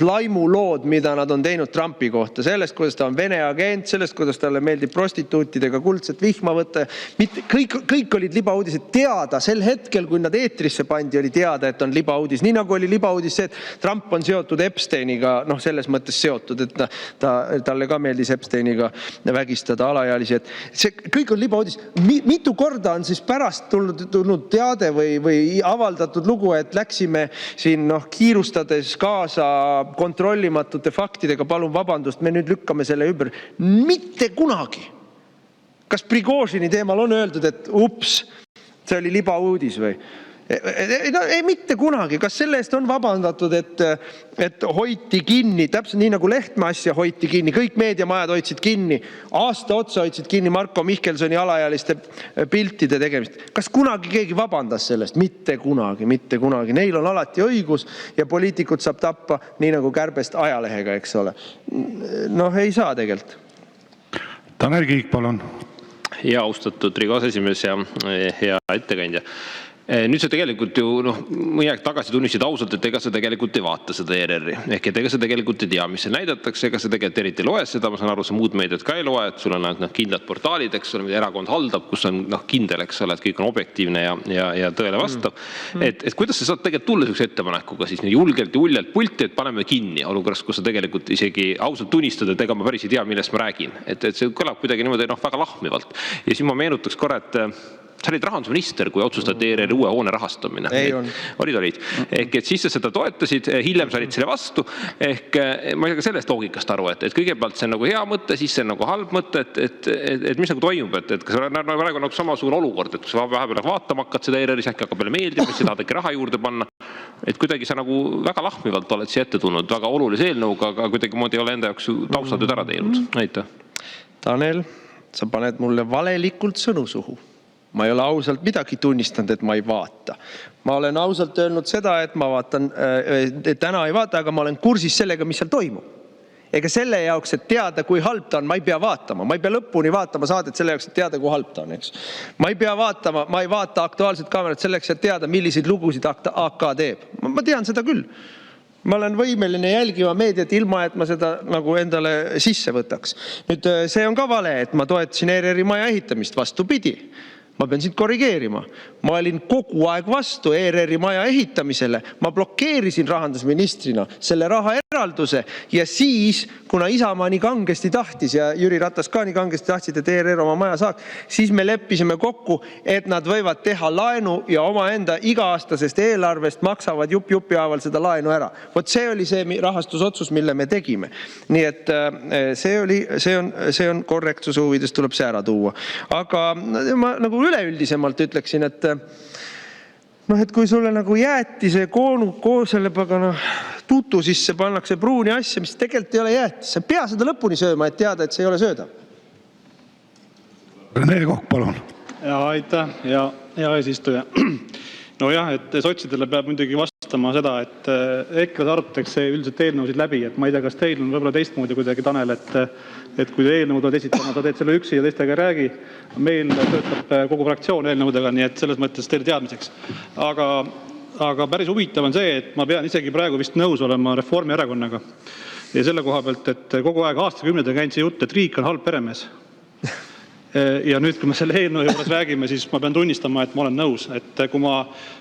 laimulood, mida nad on teinud Trumpi kohta. Sellest, kuidas ta on Vene agent, sellest, kuidas talle meeldib prostituutidega kuldset vihma võtta. Kõik olid libauudised teada. Sel hetkel, kui nad eetrisse pandi, oli teada, et on libauudis. Nii nagu oli libauudis see, et Trump on seotud Epsteiniga, selles mõttes seotud, et talle ka meeldis Epsteiniga vägistada alaealisi. See kõik on libauudis. Mitu korda on siis pärast tulnud teade või avaldatud lugu, et läksime siin kiirustades kaasa kontrollimatute faktidega, palun vabandust, me nüüd lükkame selle ümber. Mitte kunagi. Kas Prigožini teemal on öeldud, et ups, see oli libauudis või? Ei, mitte kunagi. Kas selle eest on vabandatud, et hoiti kinni, täpselt nii nagu Lehtme asja hoiti kinni, kõik meediamajad hoidsid kinni, aasta otsa hoidsid kinni Marko Mihkelsoni alaealiste piltide tegemist. Kas kunagi keegi vabandas sellest? Mitte kunagi. Neil on alati õigus ja poliitikud saab tappa nii nagu kärbest ajalehega, eks ole. Ei saa tegelikult.
Tanel Kiik, palun.
Ja austatud Riigikogu aseesimees ja hea ettekandja. Nüüd sa tegelikult ju mõni aeg tagasi tunnistasid ausalt, et ega sa tegelikult ei vaata seda ERR-i. Ehk et ega sa tegelikult ei tea, mis see näidatakse, ega sa tegelikult eriti loe seda, ma saan aru, sa muud meediat ka ei loe, et sul on kindlad portaalid, eks ole, mida erakond haldab, kus on kindel, eks ole, et kõik on objektiivne ja tõele vastav. Et kuidas sa saad tegelikult tulla sellise ettepanekuga siis julgelt ja uljalt pulti, et paneme kinni olukorras, kus sa tegelikult isegi ausalt tunnistad, et ega ma päris ei tea, millest ma räägin. Et see kõlab kuidagi niimoodi väga lahmivalt. Ja siis ma meenutaks korra, et sa olid rahandusminister, kui otsustati ERR uue hoone rahastamine.
Ei on.
Olid. Ehk et siis sa seda toetasid, hiljem sa olid selle vastu. Ehk ma ei saa ka sellest loogikast aru, et kõigepealt see on hea mõte, siis see on halb mõte, et mis toimub, et kas praegu on samasugune olukord, et kui sa vahepeal vaatama hakkad seda ERR-is, äkki hakkab peale meeldima, siis tahad äkki raha juurde panna. Et kuidagi sa väga lahmivalt oled siia ette tulnud, väga olulise eelnõuga, aga kuidagi moodi ei ole enda jaoks taustad ära teinud. Aitäh.
Tanel, sa paned mulle valelikult sõnu suhu. Ma ei ole ausalt midagi tunnistanud, et ma ei vaata. Ma olen ausalt öelnud seda, et ma vaatan, täna ei vaata, aga ma olen kursis sellega, mis seal toimub. Ega selle jaoks, et teada, kui halb ta on, ma ei pea vaatama. Ma ei pea lõpuni vaatama saadet selle jaoks, et teada, kui halb ta on, eks. Ma ei pea vaatama, ma ei vaata Aktuaalset Kaamerat selleks, et teada, milliseid lugusid AK teeb. Ma tean seda küll. Ma olen võimeline jälgima meediat ilma, et ma seda nagu endale sisse võtaks. Nüüd see on ka vale, et ma toetasin ERR-i maja ehitamist, vastupidi. Ma pean sind korrigeerima. Ma olin kogu aeg vastu ERR-i maja ehitamisele. Ma blokeerisin rahandusministrina selle raha eralduse ja siis, kuna Isamaa nii kangesti tahtis ja Jüri Ratas ka nii kangesti tahtsid, et ERR oma maja saaks, siis me leppisime kokku, et nad võivad teha laenu ja omaenda iga-aastasest eelarvest maksavad jupi haaval seda laenu ära. Vot see oli see rahastusotsus, mille me tegime. Nii et see on korrektsuse huvides, tuleb see ära tuua. Aga ma nagu üleüldisemalt ütleksin, et kui sulle nagu jäätise selle pagana tutu sisse pannakse pruuni asja, mis tegelikult ei ole jäätis. Sa pea seda lõpuni sööma, et teada, et see ei ole söödav.
Rene Kokk, palun.
Aitäh, hea eesistuja. Nojah, et sotsidele peab muidugi vastama seda, et EKRE arutatakse üldiselt eelnõusid läbi, et ma ei tea, kas teil on võib-olla teistmoodi kuidagi, Tanel, et kui eelnõud on esitama, sa teed selle üksi ja teistega ei räägi. Meil töötab kogu fraktsioon eelnõudega, nii et selles mõttes teile teadmiseks. Aga päris huvitav on see, et ma pean isegi praegu vist nõus olema Reformierakonnaga. Ja selle koha pealt, et kogu aeg aastakümnedega käinud see jutt, et riik on halb peremees. Ja nüüd, kui me selle eelnõu juures räägime, siis ma pean tunnistama, et ma olen nõus. Et kui ma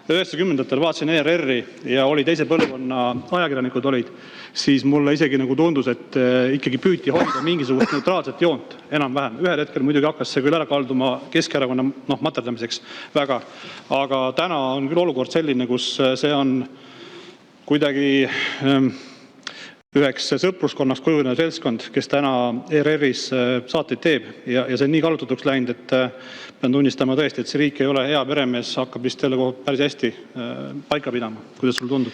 90-ndatel vaatasin ERR-i ja oli teise põlvkonna ajakirjanikud olid, siis mulle isegi nagu tundus, et ikkagi püüti hoida mingisugust neutraalset joont enam-vähem. Ühel hetkel muidugi hakkas see küll ära kalduma Keskerakonna materdamiseks väga. Aga täna on küll olukord selline, kus see on kuidagi üheks sõpruskonnaks kujunev seltskond, kes täna ERR-is saateid teeb ja see on nii kallutatuks läinud, et pean tunnistama tõesti, et see riik ei ole hea peremees, hakkab vist jälle päris hästi paika pidama. Kuidas sul tundub?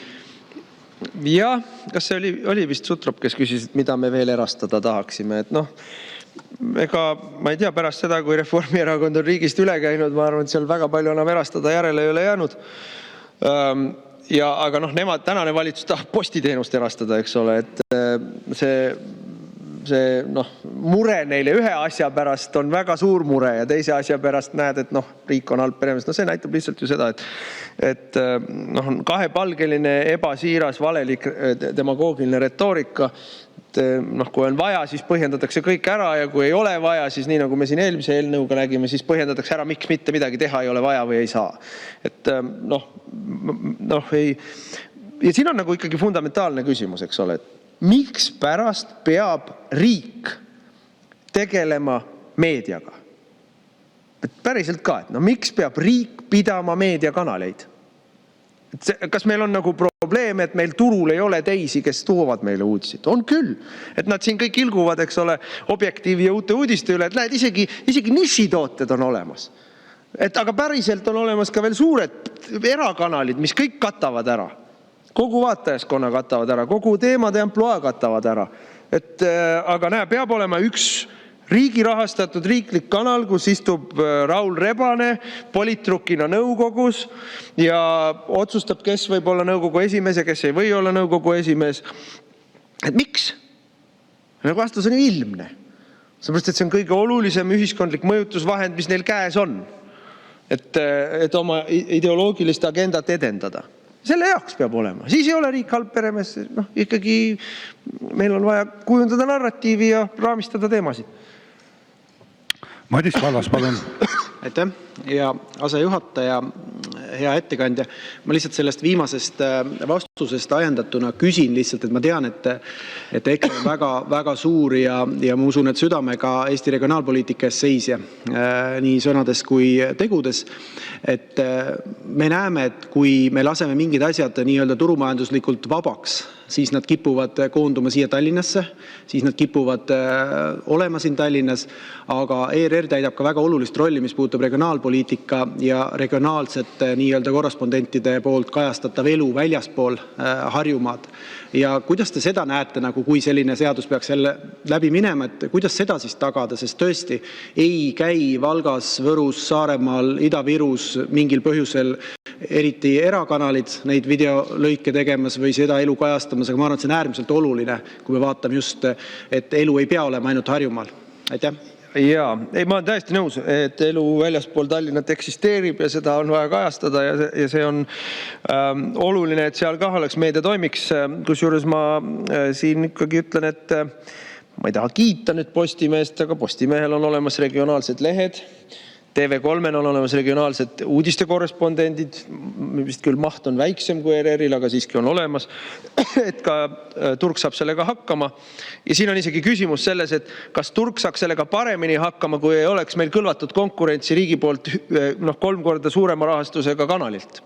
Ja, kas see oli vist Sutrop, kes küsis, et mida me veel erastada tahaksime, et ega ma ei tea, pärast seda, kui Reformierakond on riigist üle käinud, ma arvan, et seal väga palju enam erastada järele ei ole jäänud. Aga nemad, tänane valitsus tahab postiteenust erastada, eks ole, et see mure neile ühe asja pärast on väga suur mure ja teise asja pärast näed, et riik on halb peremees. See näitab lihtsalt ju seda, et kahepalgeline, ebasiiras, valelik, demagoogiline retoorika. Kui on vaja, siis põhjendatakse kõik ära ja kui ei ole vaja, siis nii nagu me siin eelmise eelnõuga nägime, siis põhjendatakse ära, miks mitte midagi teha ei ole vaja või ei saa. Ja siin on nagu ikkagi fundamentaalne küsimus, eks ole, et miks pärast peab riik tegelema meediaga? Päriselt ka, et miks peab riik pidama meediakanaleid? Kas meil on nagu probleem, et meil turul ei ole teisi, kes toovad meile uudiseid? On küll. Et nad siin kõik ilguvad, eks ole, Objektiivi ja Uute Uudiste üle, et näed, isegi nišitooted on olemas. Aga päriselt on olemas ka veel suured erakanalid, mis kõik katavad ära. Kogu vaatajaskonna katavad ära, kogu teemade ampluaa katavad ära. Aga peab olema üks riigi rahastatud riiklik kanal, kus istub Raul Rebane politrukina nõukogus ja otsustab, kes võib olla nõukogu esimees ja kes ei või olla nõukogu esimees. Et miks? Vastus on ju ilmne. Seepärast, et see on kõige olulisem ühiskondlik mõjutusvahend, mis neil käes on. Et oma ideoloogilist agendat edendada. Selle jaoks peab olema. Siis ei ole riik halb peremees. Ikkagi meil on vaja kujundada narratiivi ja raamistada teemasid.
Madis Kallas, palun.
Aitäh, hea asejuhataja, hea ettekandja. Ma lihtsalt sellest viimasest vastusest ajendatuna küsin lihtsalt, et ma tean, et EKRE on väga suur ja ma usun, et südamega Eesti regionaalpoliitika eest seisja nii sõnades kui tegudes. Et me näeme, et kui me laseme mingid asjad nii-öelda turumajanduslikult vabaks, siis nad kipuvad koonduma siia Tallinnasse, siis nad kipuvad olema siin Tallinnas, aga ERR täidab ka väga olulist rolli, mis puudutab regionaalpoliitika ja regionaalsete nii-öelda korrespondentide poolt kajastatav elu väljaspool Harjumaad. Ja kuidas te seda näete, nagu kui selline seadus peaks jälle läbi minema, et kuidas seda siis tagada, sest tõesti ei käi Valgas, Võrus, Saaremaal, Ida-Virus mingil põhjusel eriti erakanalid neid videolõike tegemas või seda elu kajastamas, aga ma arvan, et see on äärmiselt oluline, kui me vaatame just, et elu ei pea olema ainult Harjumaal. Aitäh!
Jaa, ei, ma olen täiesti nõus, et elu väljaspool Tallinnat eksisteerib ja seda on vaja kajastada ja see on oluline, et seal kah oleks meedia toimiks. Kusjuures ma siin ikkagi ütlen, et ma ei taha kiita nüüd Postimeest, aga Postimehel on olemas regionaalsed lehed. TV3-l on olemas regionaalsed uudistekorrespondendid, vist küll maht on väiksem kui ERR-il, aga siiski on olemas, et ka turg saab sellega hakkama. Ja siin on isegi küsimus selles, et kas turg saaks sellega paremini hakkama, kui ei oleks meil kõlvatud konkurentsi riigi poolt 3 korda suurema rahastusega kanalilt.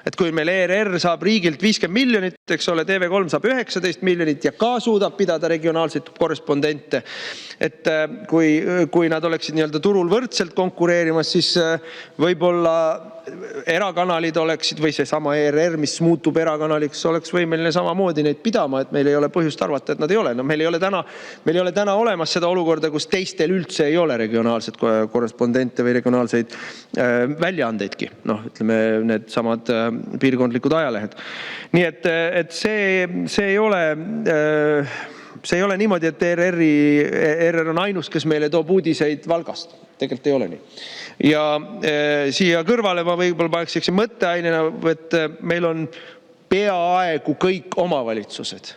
Et kui meil ERR saab riigilt 50 miljonit, eks ole, TV3 saab 19 miljonit ja ka suudab pidada regionaalseid korrespondente. Et kui nad oleksid nii-öelda turul võrdselt konkureerimas, siis võib-olla erakanalid oleksid või see sama ERR, mis muutub erakanaliks, oleks võimeline samamoodi neid pidama, et meil ei ole põhjust arvata, et nad ei ole. No, meil ei ole täna olemas seda olukorda, kus teistel üldse ei ole regionaalset korrespondente või regionaalseid väljaandeidki. Noh, ütleme, need samad piirkondlikud ajalehed. Nii et see ei ole niimoodi, et ERR on ainus, kes meile toob uudiseid Valgast. Tegelikult ei ole nii. Ja siia kõrvale ma võib-olla paneksin mõtteainena, et meil on peaaegu kõik omavalitsused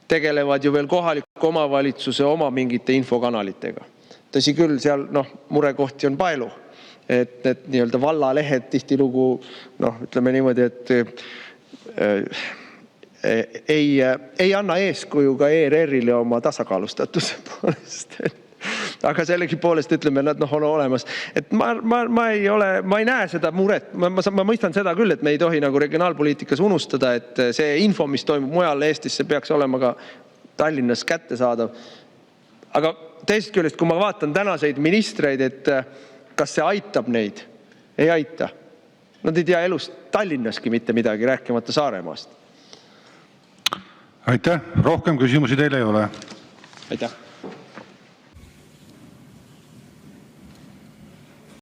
tegelevad ju veel kohaliku omavalitsuse oma mingite infokanalitega. Tõsi küll, seal murekohti on palju. Et nii-öelda vallalehed tihtilugu, ütleme niimoodi, et ei anna eeskuju ka ERR-ile oma tasakaalustatuse poolest. Aga sellegi poolest ütleme, nad on olemas. Et ma ei näe seda muret. Ma mõistan seda küll, et me ei tohi nagu regionaalpoliitikas unustada, et see info, mis toimub mujal Eestis, see peaks olema ka Tallinnas kättesaadav. Aga teisest küljest, kui ma vaatan tänaseid ministreid, et kas see aitab neid? Ei aita. Nad ei tea elust Tallinnaski mitte midagi, rääkimata Saaremaast.
Aitäh, rohkem küsimusi teile ei ole.
Aitäh.